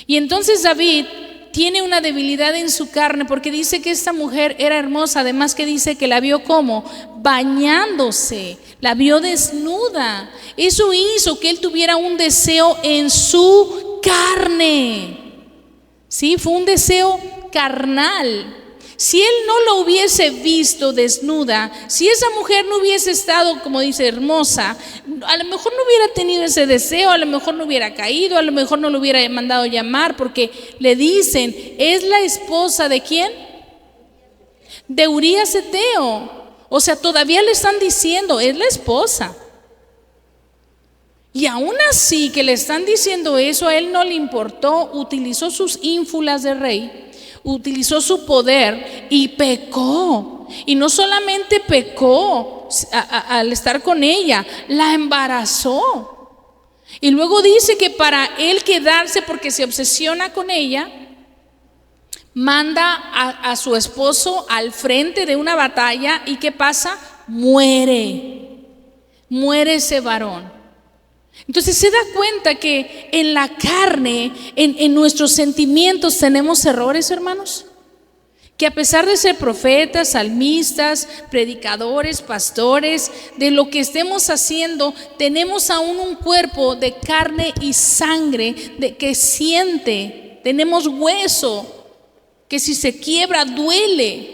Y entonces David tiene una debilidad en su carne porque dice que esta mujer era hermosa. Además que dice que la vio como bañándose, la vio desnuda. Eso hizo que él tuviera un deseo en su carne. Sí, fue un deseo carnal. Si él no lo hubiese visto desnuda, si esa mujer no hubiese estado, como dice, hermosa, a lo mejor no hubiera tenido ese deseo, a lo mejor no hubiera caído, a lo mejor no lo hubiera mandado llamar, porque le dicen, ¿es la esposa de quién? De Urías Eteo. O sea, todavía le están diciendo, es la esposa. Y aún así que le están diciendo eso, a él no le importó, utilizó sus ínfulas de rey, utilizó su poder y pecó. Y no solamente pecó al estar con ella, la embarazó. Y luego dice que para él quedarse, porque se obsesiona con ella, manda a su esposo al frente de una batalla. ¿Y qué pasa? Muere ese varón. Entonces se da cuenta que en la carne, en nuestros sentimientos tenemos errores, hermanos. Que a pesar de ser profetas, salmistas, predicadores, pastores, de lo que estemos haciendo, tenemos aún un cuerpo de carne y sangre que siente, tenemos hueso, que si se quiebra duele.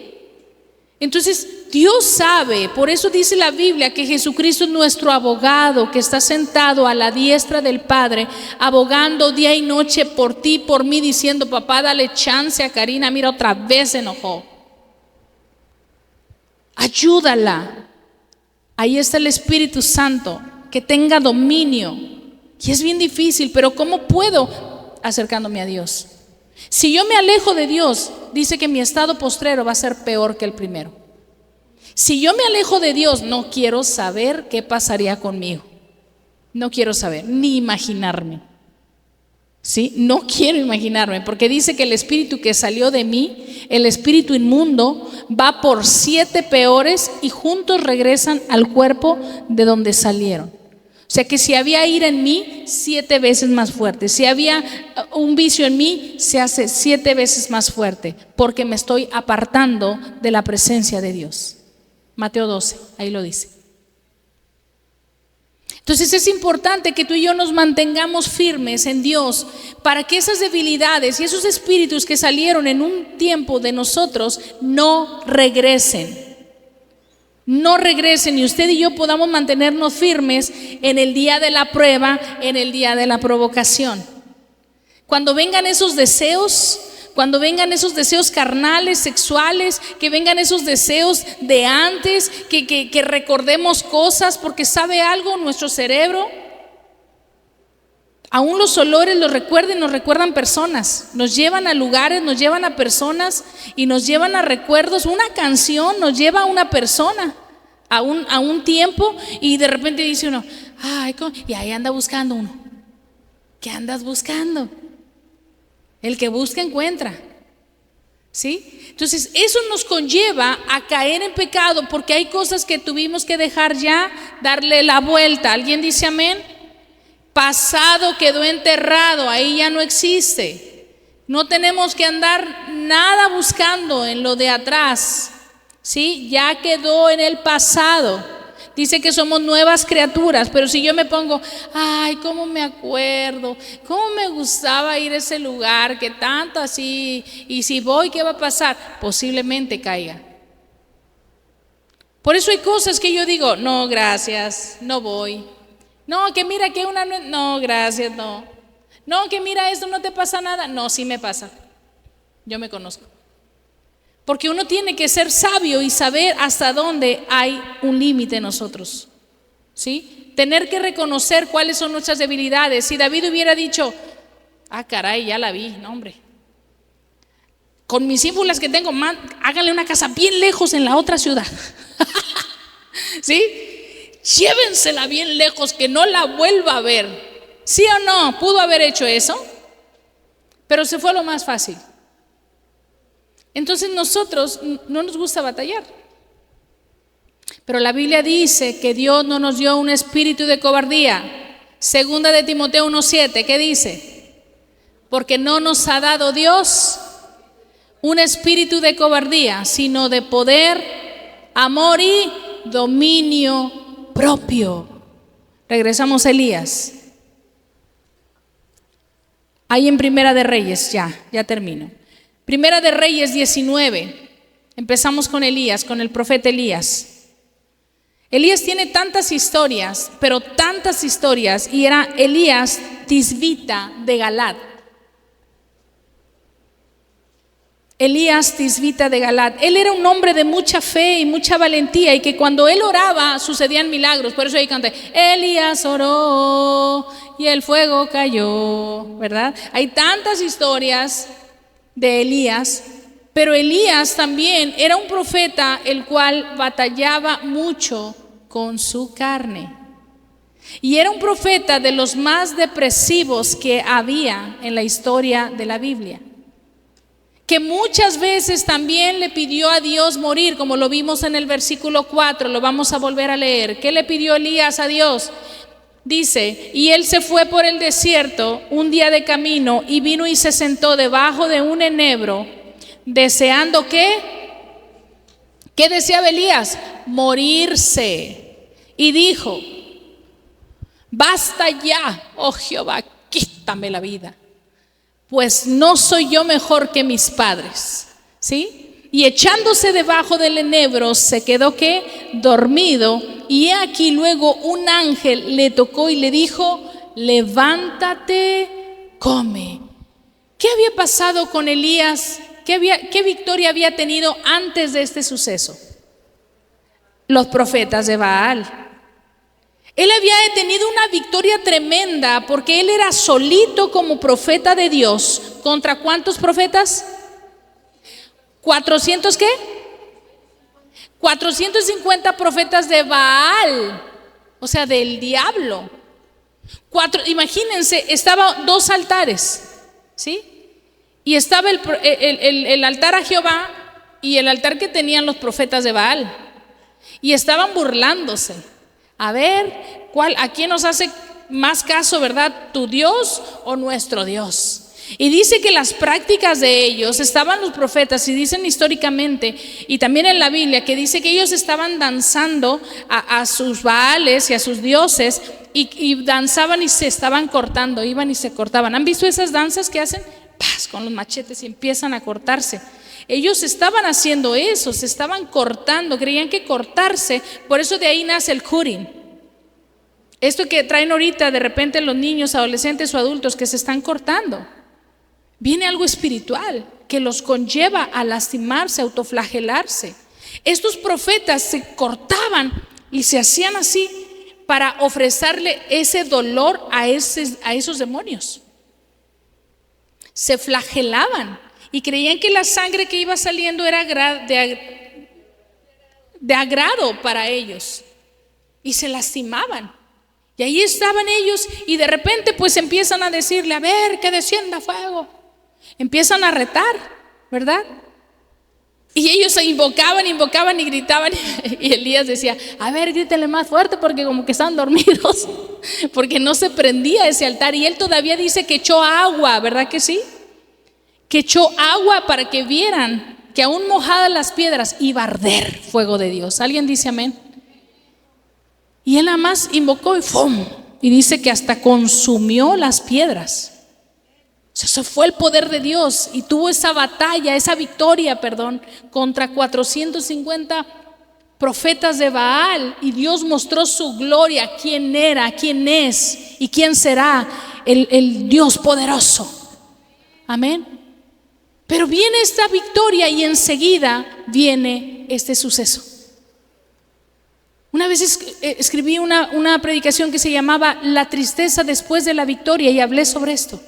Entonces Dios sabe, por eso dice la Biblia que Jesucristo es nuestro abogado, que está sentado a la diestra del Padre, abogando día y noche por ti, por mí, diciendo, papá, dale chance a Karina, mira, otra vez se enojó. Ayúdala. Ahí está el Espíritu Santo, que tenga dominio. Y es bien difícil, pero ¿cómo puedo? Acercándome a Dios. Si yo me alejo de Dios, dice que mi estado postrero va a ser peor que el primero. Si yo me alejo de Dios, no quiero saber qué pasaría conmigo. No quiero saber, ni imaginarme. ¿Sí? No quiero imaginarme, porque dice que el espíritu que salió de mí, el espíritu inmundo, va por 7 peores y juntos regresan al cuerpo de donde salieron. O sea que si había ira en mí, 7 veces más fuerte. Si había un vicio en mí, se hace 7 veces más fuerte, porque me estoy apartando de la presencia de Dios. Mateo 12, ahí lo dice. Entonces es importante que tú y yo nos mantengamos firmes en Dios para que esas debilidades y esos espíritus que salieron en un tiempo de nosotros no regresen. No regresen y usted y yo podamos mantenernos firmes en el día de la prueba, en el día de la provocación. Cuando vengan esos deseos, cuando vengan esos deseos carnales, sexuales, que vengan esos deseos de antes, que recordemos cosas, porque sabe algo, nuestro cerebro, aún los olores nos recuerdan personas, nos llevan a lugares, nos llevan a personas y nos llevan a recuerdos. Una canción nos lleva a una persona, a un tiempo, y de repente dice uno, ay, y ahí anda buscando uno. ¿Qué andas buscando? El que busca encuentra. ¿Sí? Entonces eso nos conlleva a caer en pecado porque hay cosas que tuvimos que dejar ya, darle la vuelta. ¿Alguien dice amén? Pasado quedó enterrado, ahí ya no existe. No tenemos que andar nada buscando en lo de atrás, ¿sí? Ya quedó en el pasado. Dice que somos nuevas criaturas, pero si yo me pongo, ay, cómo me acuerdo, cómo me gustaba ir a ese lugar, que tanto así, y si voy, ¿qué va a pasar? Posiblemente caiga. Por eso hay cosas que yo digo, no, gracias, no voy. No, que mira que no, gracias, no. No, que mira, esto no te pasa nada. No, sí me pasa. Yo me conozco. Porque uno tiene que ser sabio y saber hasta dónde hay un límite en nosotros, ¿sí? Tener que reconocer cuáles son nuestras debilidades. Si David hubiera dicho, ah, caray, ya la vi, no, hombre. Con mis ínfulas que tengo, háganle una casa bien lejos en la otra ciudad. ¿Sí? Llévensela bien lejos, que no la vuelva a ver. ¿Sí o no? ¿Pudo haber hecho eso? Pero se fue lo más fácil. Entonces nosotros no nos gusta batallar. Pero la Biblia dice que Dios no nos dio un espíritu de cobardía. Segunda de Timoteo 1:7, ¿qué dice? Porque no nos ha dado Dios un espíritu de cobardía, sino de poder, amor y dominio propio. Regresamos a Elías. Ahí en Primera de Reyes, ya termino. Primera de Reyes 19, empezamos con Elías, con el profeta Elías. Elías tiene tantas historias, pero tantas historias, y era Elías Tisbita de Galat. Elías Tisbita de Galat. Él era un hombre de mucha fe y mucha valentía, y que cuando él oraba sucedían milagros. Por eso ahí canté, Elías oró y el fuego cayó, ¿verdad? Hay tantas historias de Elías, pero Elías también era un profeta el cual batallaba mucho con su carne, y era un profeta de los más depresivos que había en la historia de la Biblia, que muchas veces también le pidió a Dios morir, como lo vimos en el versículo 4, lo vamos a volver a leer. ¿Qué le pidió Elías a Dios? Dice, y él se fue por el desierto un día de camino y vino y se sentó debajo de un enebro, deseando ¿qué? ¿Qué deseaba Elías? Morirse. Y dijo, basta ya, oh Jehová, quítame la vida, pues no soy yo mejor que mis padres. ¿Sí? Y echándose debajo del enebro se quedó ¿qué? Dormido. Y he aquí luego un ángel le tocó y le dijo, levántate, come. ¿Qué había pasado con Elías? ¿Qué victoria había tenido antes de este suceso? Los profetas de Baal. Él había tenido una victoria tremenda porque él era solito como profeta de Dios. ¿Contra cuántos profetas? ¿400 qué? 450 profetas de Baal, o sea, del diablo. Imagínense, estaban 2 altares, ¿sí? Y estaba el altar a Jehová y el altar que tenían los profetas de Baal. Y estaban burlándose. A ver, ¿a quién nos hace más caso, verdad? ¿Tu Dios o nuestro Dios? Y dice que las prácticas de ellos, estaban los profetas, y dicen históricamente, y también en la Biblia, que dice que ellos estaban danzando a sus Baales y a sus dioses, y danzaban y se estaban cortando, iban y se cortaban. ¿Han visto esas danzas que hacen? ¡Paz! Con los machetes y empiezan a cortarse. Ellos estaban haciendo eso, se estaban cortando, creían que cortarse, por eso de ahí nace el cutting. Esto que traen ahorita de repente los niños, adolescentes o adultos que se están cortando. Viene algo espiritual que los conlleva a lastimarse, a autoflagelarse. Estos profetas se cortaban y se hacían así para ofrecerle ese dolor a esos demonios. Se flagelaban y creían que la sangre que iba saliendo era de agrado para ellos, y se lastimaban. Y ahí estaban ellos, y de repente pues empiezan a decirle, a ver, que descienda fuego. Empiezan a retar, ¿verdad? Y ellos se invocaban y gritaban. Y Elías decía, a ver, grítele más fuerte, porque como que estaban dormidos, porque no se prendía ese altar. Y él todavía dice que echó agua, ¿verdad que sí? Que echó agua para que vieran que aún mojadas las piedras iba a arder fuego de Dios. ¿Alguien dice amén? Y él nada más invocó y ¡fum! Y dice que hasta consumió las piedras. O sea, eso fue el poder de Dios. Y tuvo esa batalla, esa victoria, contra 450 profetas de Baal. Y Dios mostró su gloria, quién era, quién es y quién será el Dios poderoso. Amén. Pero viene esta victoria y enseguida viene este suceso. Una vez escribí una predicación que se llamaba La tristeza después de la victoria, y hablé sobre esto.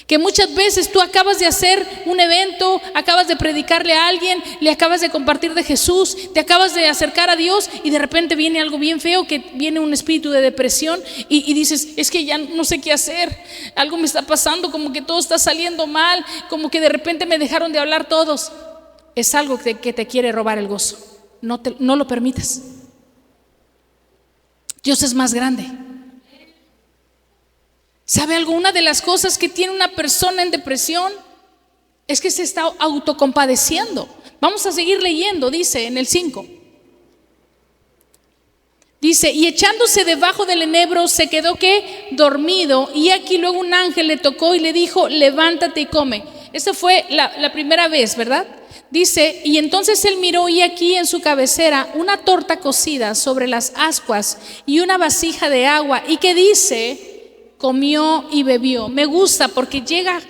Que muchas veces tú acabas de hacer un evento, acabas de predicarle a alguien, le acabas de compartir de Jesús, te acabas de acercar a Dios y de repente viene algo bien feo, que viene un espíritu de depresión y dices, es que ya no sé qué hacer, algo me está pasando, como que todo está saliendo mal, como que de repente me dejaron de hablar todos. Es algo que te quiere robar el gozo. No lo permitas. Dios es más grande. ¿Sabe algo? Una de las cosas que tiene una persona en depresión es que se está autocompadeciendo. Vamos a seguir leyendo, dice en el 5. Dice, y echándose debajo del enebro se quedó ¿qué? Dormido, y aquí luego un ángel le tocó y le dijo, levántate y come. Esa fue la primera vez, ¿verdad? Dice, y entonces él miró y aquí en su cabecera una torta cocida sobre las ascuas y una vasija de agua. ¿Y qué dice? Comió y bebió. Me gusta porque llega,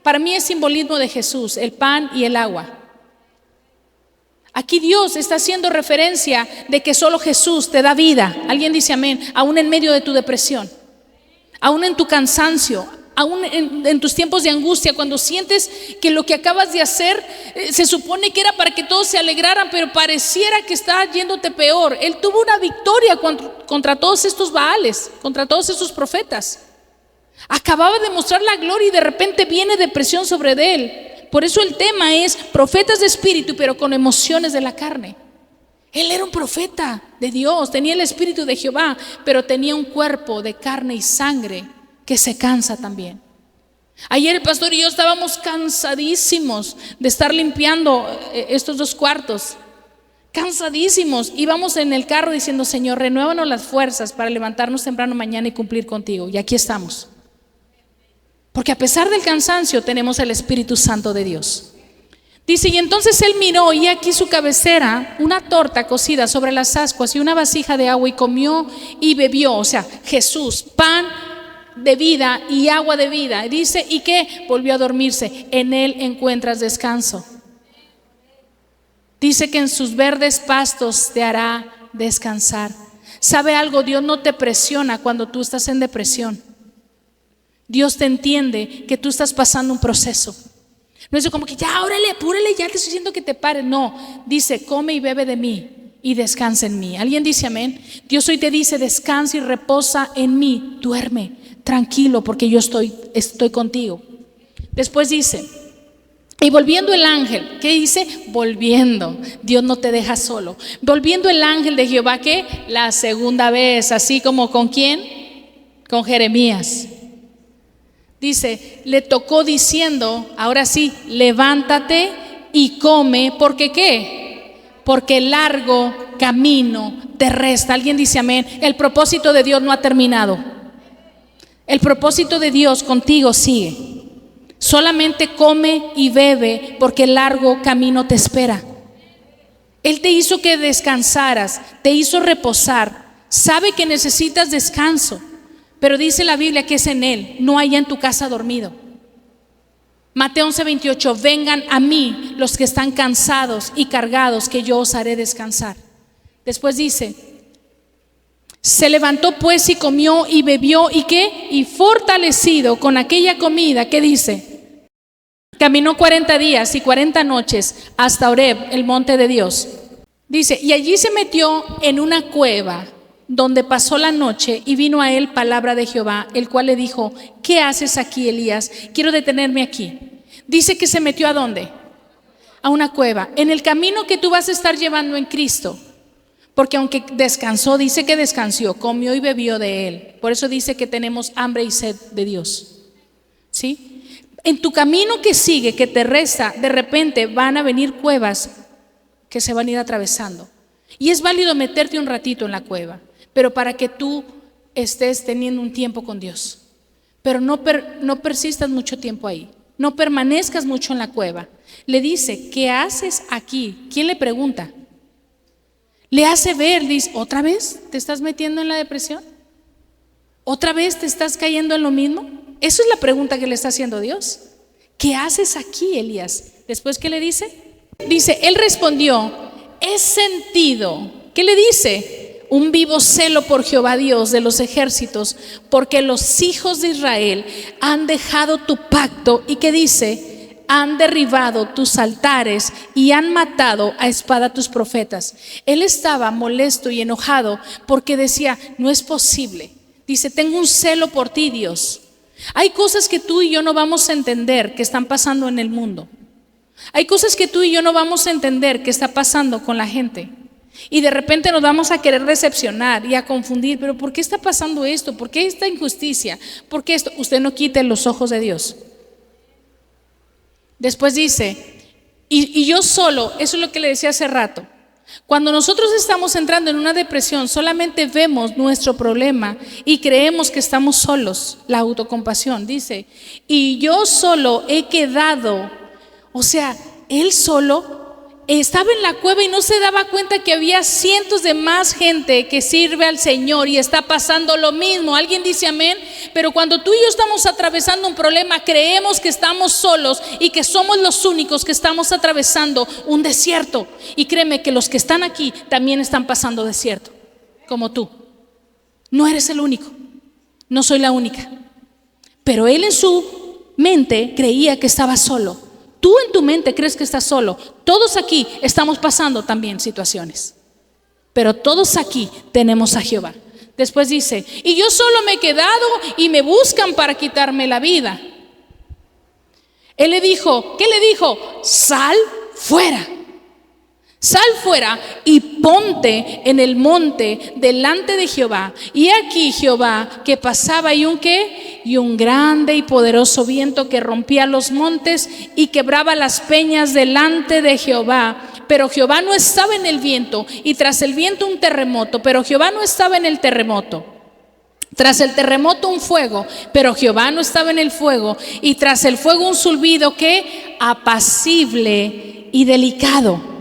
para mí es simbolismo de Jesús, el pan y el agua. Aquí Dios está haciendo referencia de que solo Jesús te da vida. Alguien dice amén. Aún en medio de tu depresión, aún en tu cansancio, aún en tus tiempos de angustia, cuando sientes que lo que acabas de hacer se supone que era para que todos se alegraran, pero pareciera que está yéndote peor. Él tuvo una victoria contra todos estos Baales, contra todos estos profetas. Acababa de mostrar la gloria y de repente viene depresión sobre él. Por eso el tema es profetas de espíritu, pero con emociones de la carne. Él era un profeta de Dios, tenía el espíritu de Jehová, pero tenía un cuerpo de carne y sangre que se cansa también. Ayer el pastor y yo estábamos cansadísimos de estar limpiando estos 2 cuartos. Cansadísimos. Íbamos en el carro diciendo, Señor, renuévanos las fuerzas para levantarnos temprano mañana y cumplir contigo. Y aquí estamos. Porque a pesar del cansancio tenemos el Espíritu Santo de Dios. Dice, y entonces él miró y aquí su cabecera una torta cocida sobre las ascuas y una vasija de agua, y comió y bebió. O sea, Jesús, pan de vida y agua de vida. Dice, y que volvió a dormirse. En él encuentras descanso. Dice que en sus verdes pastos te hará descansar. ¿Sabe algo? Dios no te presiona cuando tú estás en depresión. Dios te entiende que tú estás pasando un proceso. No es como que ya, órale, apúrale, ya te estoy diciendo que te pares. No, dice, come y bebe de mí y descansa en mí. ¿Alguien dice amén? Dios hoy te dice, descansa y reposa en mí. Duerme, tranquilo, porque yo estoy contigo. Después dice, y volviendo el ángel, ¿qué dice? Volviendo, Dios no te deja solo. Volviendo el ángel de Jehová, ¿qué? La segunda vez, así como ¿con quién? Con Jeremías. Dice, le tocó diciendo, ahora sí, levántate y come, ¿porque qué? Porque el largo camino te resta. Alguien dice amén. El propósito de Dios no ha terminado. El propósito de Dios contigo sigue. Solamente come y bebe, porque el largo camino te espera. Él te hizo que descansaras, te hizo reposar. Sabe que necesitas descanso, pero dice la Biblia que es en Él, no allá en tu casa dormido. Mateo 11:28, vengan a mí los que están cansados y cargados, que yo os haré descansar. Después dice, se levantó pues y comió y bebió, ¿y qué? Y fortalecido con aquella comida, ¿qué dice? Caminó 40 días y 40 noches hasta Horeb, el monte de Dios. Dice, y allí se metió en una cueva donde pasó la noche, y vino a él palabra de Jehová, el cual le dijo, ¿qué haces aquí, Elías? Quiero detenerme aquí. Dice que se metió ¿a dónde? a una cueva, en el camino que tú vas a estar llevando en Cristo. Porque aunque descansó, dice que descansó, comió y bebió de Él. Por eso dice que tenemos hambre y sed de Dios. ¿Sí? En tu camino que sigue, que te resta, de repente van a venir cuevas que se van a ir atravesando. Y es válido meterte un ratito en la cueva, pero para que tú estés teniendo un tiempo con Dios. Pero no persistas mucho tiempo ahí. No permanezcas mucho en la cueva. Le dice, ¿qué haces aquí? ¿Quién le pregunta? Le hace ver, dice, ¿otra vez te estás metiendo en la depresión? ¿Otra vez te estás cayendo en lo mismo? Eso es la pregunta que le está haciendo Dios. ¿Qué haces aquí, Elías? Después, ¿qué le dice? Dice, él respondió, he sentido. ¿Qué le dice? Un vivo celo por Jehová Dios de los ejércitos, porque los hijos de Israel han dejado tu pacto. ¿Y qué dice? Han derribado tus altares y han matado a espada tus profetas. Él estaba molesto y enojado porque decía, no es posible. Dice, tengo un celo por ti, Dios. Hay cosas que tú y yo no vamos a entender que están pasando en el mundo. Hay cosas que tú y yo no vamos a entender que está pasando con la gente. Y de repente nos vamos a querer decepcionar y a confundir. Pero ¿por qué está pasando esto? ¿Por qué esta injusticia? ¿Por qué esto? Usted no quite los ojos de Dios. Después dice, y yo solo, eso es lo que le decía hace rato, cuando nosotros estamos entrando en una depresión, solamente vemos nuestro problema y creemos que estamos solos. La autocompasión dice, y yo solo he quedado. O sea, él solo estaba en la cueva y no se daba cuenta que había cientos de más gente que sirve al Señor y está pasando lo mismo. ¿Alguien dice amén? Pero cuando tú y yo estamos atravesando un problema, creemos que estamos solos y que somos los únicos que estamos atravesando un desierto. Y créeme que los que están aquí también están pasando desierto, como tú. No eres el único, no soy la única. Pero él en su mente creía que estaba solo. Tú en tu mente crees que estás solo. Todos aquí estamos pasando también situaciones, pero todos aquí tenemos a Jehová. Después dice, y yo solo me he quedado y me buscan para quitarme la vida. Él le dijo, ¿qué le dijo? Sal fuera. Sal fuera y ponte en el monte delante de Jehová. Y aquí Jehová que pasaba y un qué, y un grande y poderoso viento que rompía los montes y quebraba las peñas delante de Jehová. Pero Jehová no estaba en el viento, y tras el viento un terremoto, pero Jehová no estaba en el terremoto. Tras el terremoto un fuego, pero Jehová no estaba en el fuego. Y tras el fuego un silbido que apacible y delicado.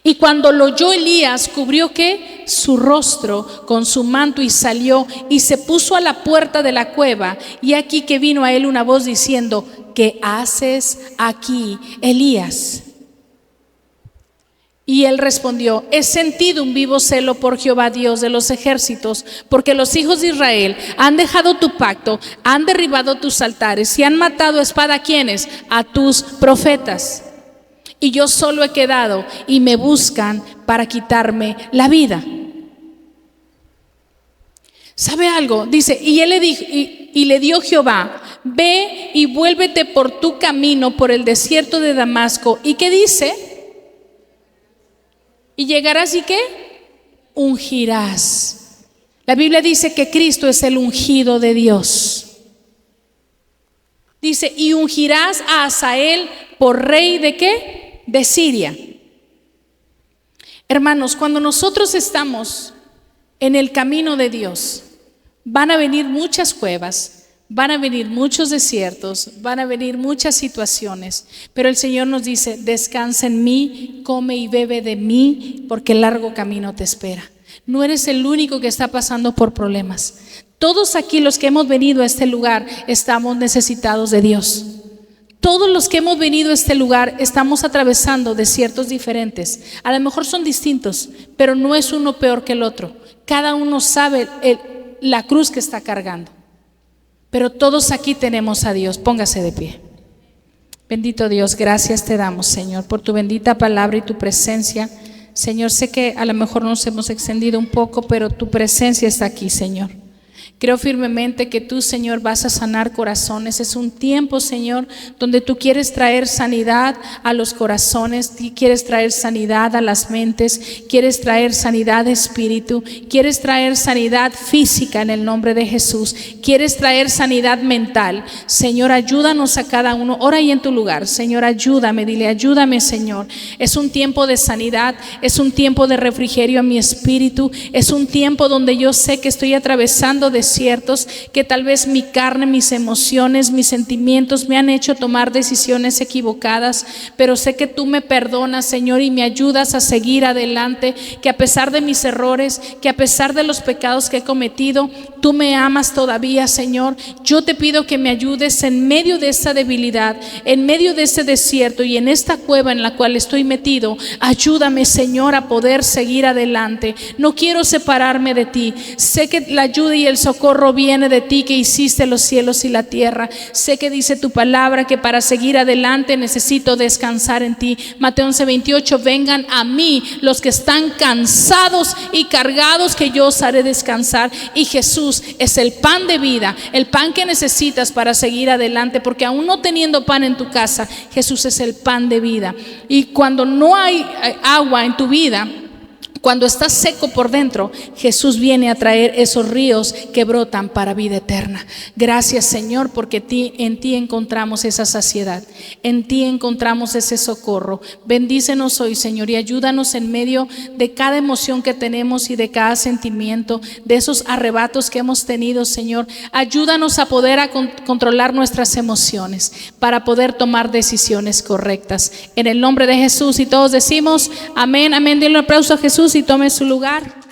Y cuando lo oyó Elías, cubrió ¿qué? Su rostro con su manto y salió y se puso a la puerta de la cueva. Y aquí que vino a él una voz diciendo, ¿qué haces aquí, Elías? Y él respondió, he sentido un vivo celo por Jehová Dios de los ejércitos, porque los hijos de Israel han dejado tu pacto, han derribado tus altares y han matado a espada ¿a quiénes? A tus profetas. Y yo solo he quedado y me buscan para quitarme la vida. ¿Sabe algo? Dice, y él le dijo, y le dio Jehová, ve y vuélvete por tu camino por el desierto de Damasco. ¿Y qué dice? Y llegarás y ¿qué? Ungirás. La Biblia dice que Cristo es el ungido de Dios. Dice, y ungirás a Hazael por rey ¿de qué? De Siria. Hermanos, cuando nosotros estamos en el camino de Dios, van a venir muchas cuevas, van a venir muchos desiertos, van a venir muchas situaciones, pero el Señor nos dice, descansa en mí, come y bebe de mí, porque el largo camino te espera. No eres el único que está pasando por problemas. Todos aquí los que hemos venido a este lugar estamos necesitados de Dios. Todos los que hemos venido a este lugar estamos atravesando desiertos diferentes. A lo mejor son distintos, pero no es uno peor que el otro. Cada uno sabe la cruz que está cargando. Pero todos aquí tenemos a Dios. Póngase de pie. Bendito Dios, gracias te damos, Señor, por tu bendita palabra y tu presencia. Señor, sé que a lo mejor nos hemos extendido un poco, pero tu presencia está aquí, Señor. Creo firmemente que tú, Señor, vas a sanar corazones. Es un tiempo, Señor, donde tú quieres traer sanidad a los corazones, quieres traer sanidad a las mentes, quieres traer sanidad de espíritu, quieres traer sanidad física en el nombre de Jesús, quieres traer sanidad mental. Señor, ayúdanos a cada uno. Ora ahí en tu lugar. Señor, ayúdame, dile, ayúdame, Señor. Es un tiempo de sanidad, es un tiempo de refrigerio a mi espíritu, es un tiempo donde yo sé que estoy atravesando desiertos, que tal vez mi carne, mis emociones, mis sentimientos me han hecho tomar decisiones equivocadas, pero sé que tú me perdonas, Señor, y me ayudas a seguir adelante, que a pesar de mis errores, que a pesar de los pecados que he cometido, tú me amas todavía, Señor. Yo te pido que me ayudes en medio de esa debilidad, en medio de ese desierto y en esta cueva en la cual estoy metido. Ayúdame, Señor, a poder seguir adelante. No quiero separarme de ti. Sé que la ayuda y el socorro viene de ti, que hiciste los cielos y la tierra. Sé que dice tu palabra que para seguir adelante necesito descansar en ti. Mateo 11:28, vengan a mí los que están cansados y cargados, que yo os haré descansar. Y Jesús es el pan de vida, el pan que necesitas para seguir adelante, porque aún no teniendo pan en tu casa, Jesús es el pan de vida. Y cuando no hay agua en tu vida, cuando estás seco por dentro, Jesús viene a traer esos ríos que brotan para vida eterna. Gracias, Señor, porque en ti encontramos esa saciedad, en ti encontramos ese socorro. Bendícenos hoy, Señor, y ayúdanos en medio de cada emoción que tenemos y de cada sentimiento, de esos arrebatos que hemos tenido, Señor. Ayúdanos a poder controlar nuestras emociones para poder tomar decisiones correctas. En el nombre de Jesús, y todos decimos amén, amén. Denle un aplauso a Jesús y tome su lugar.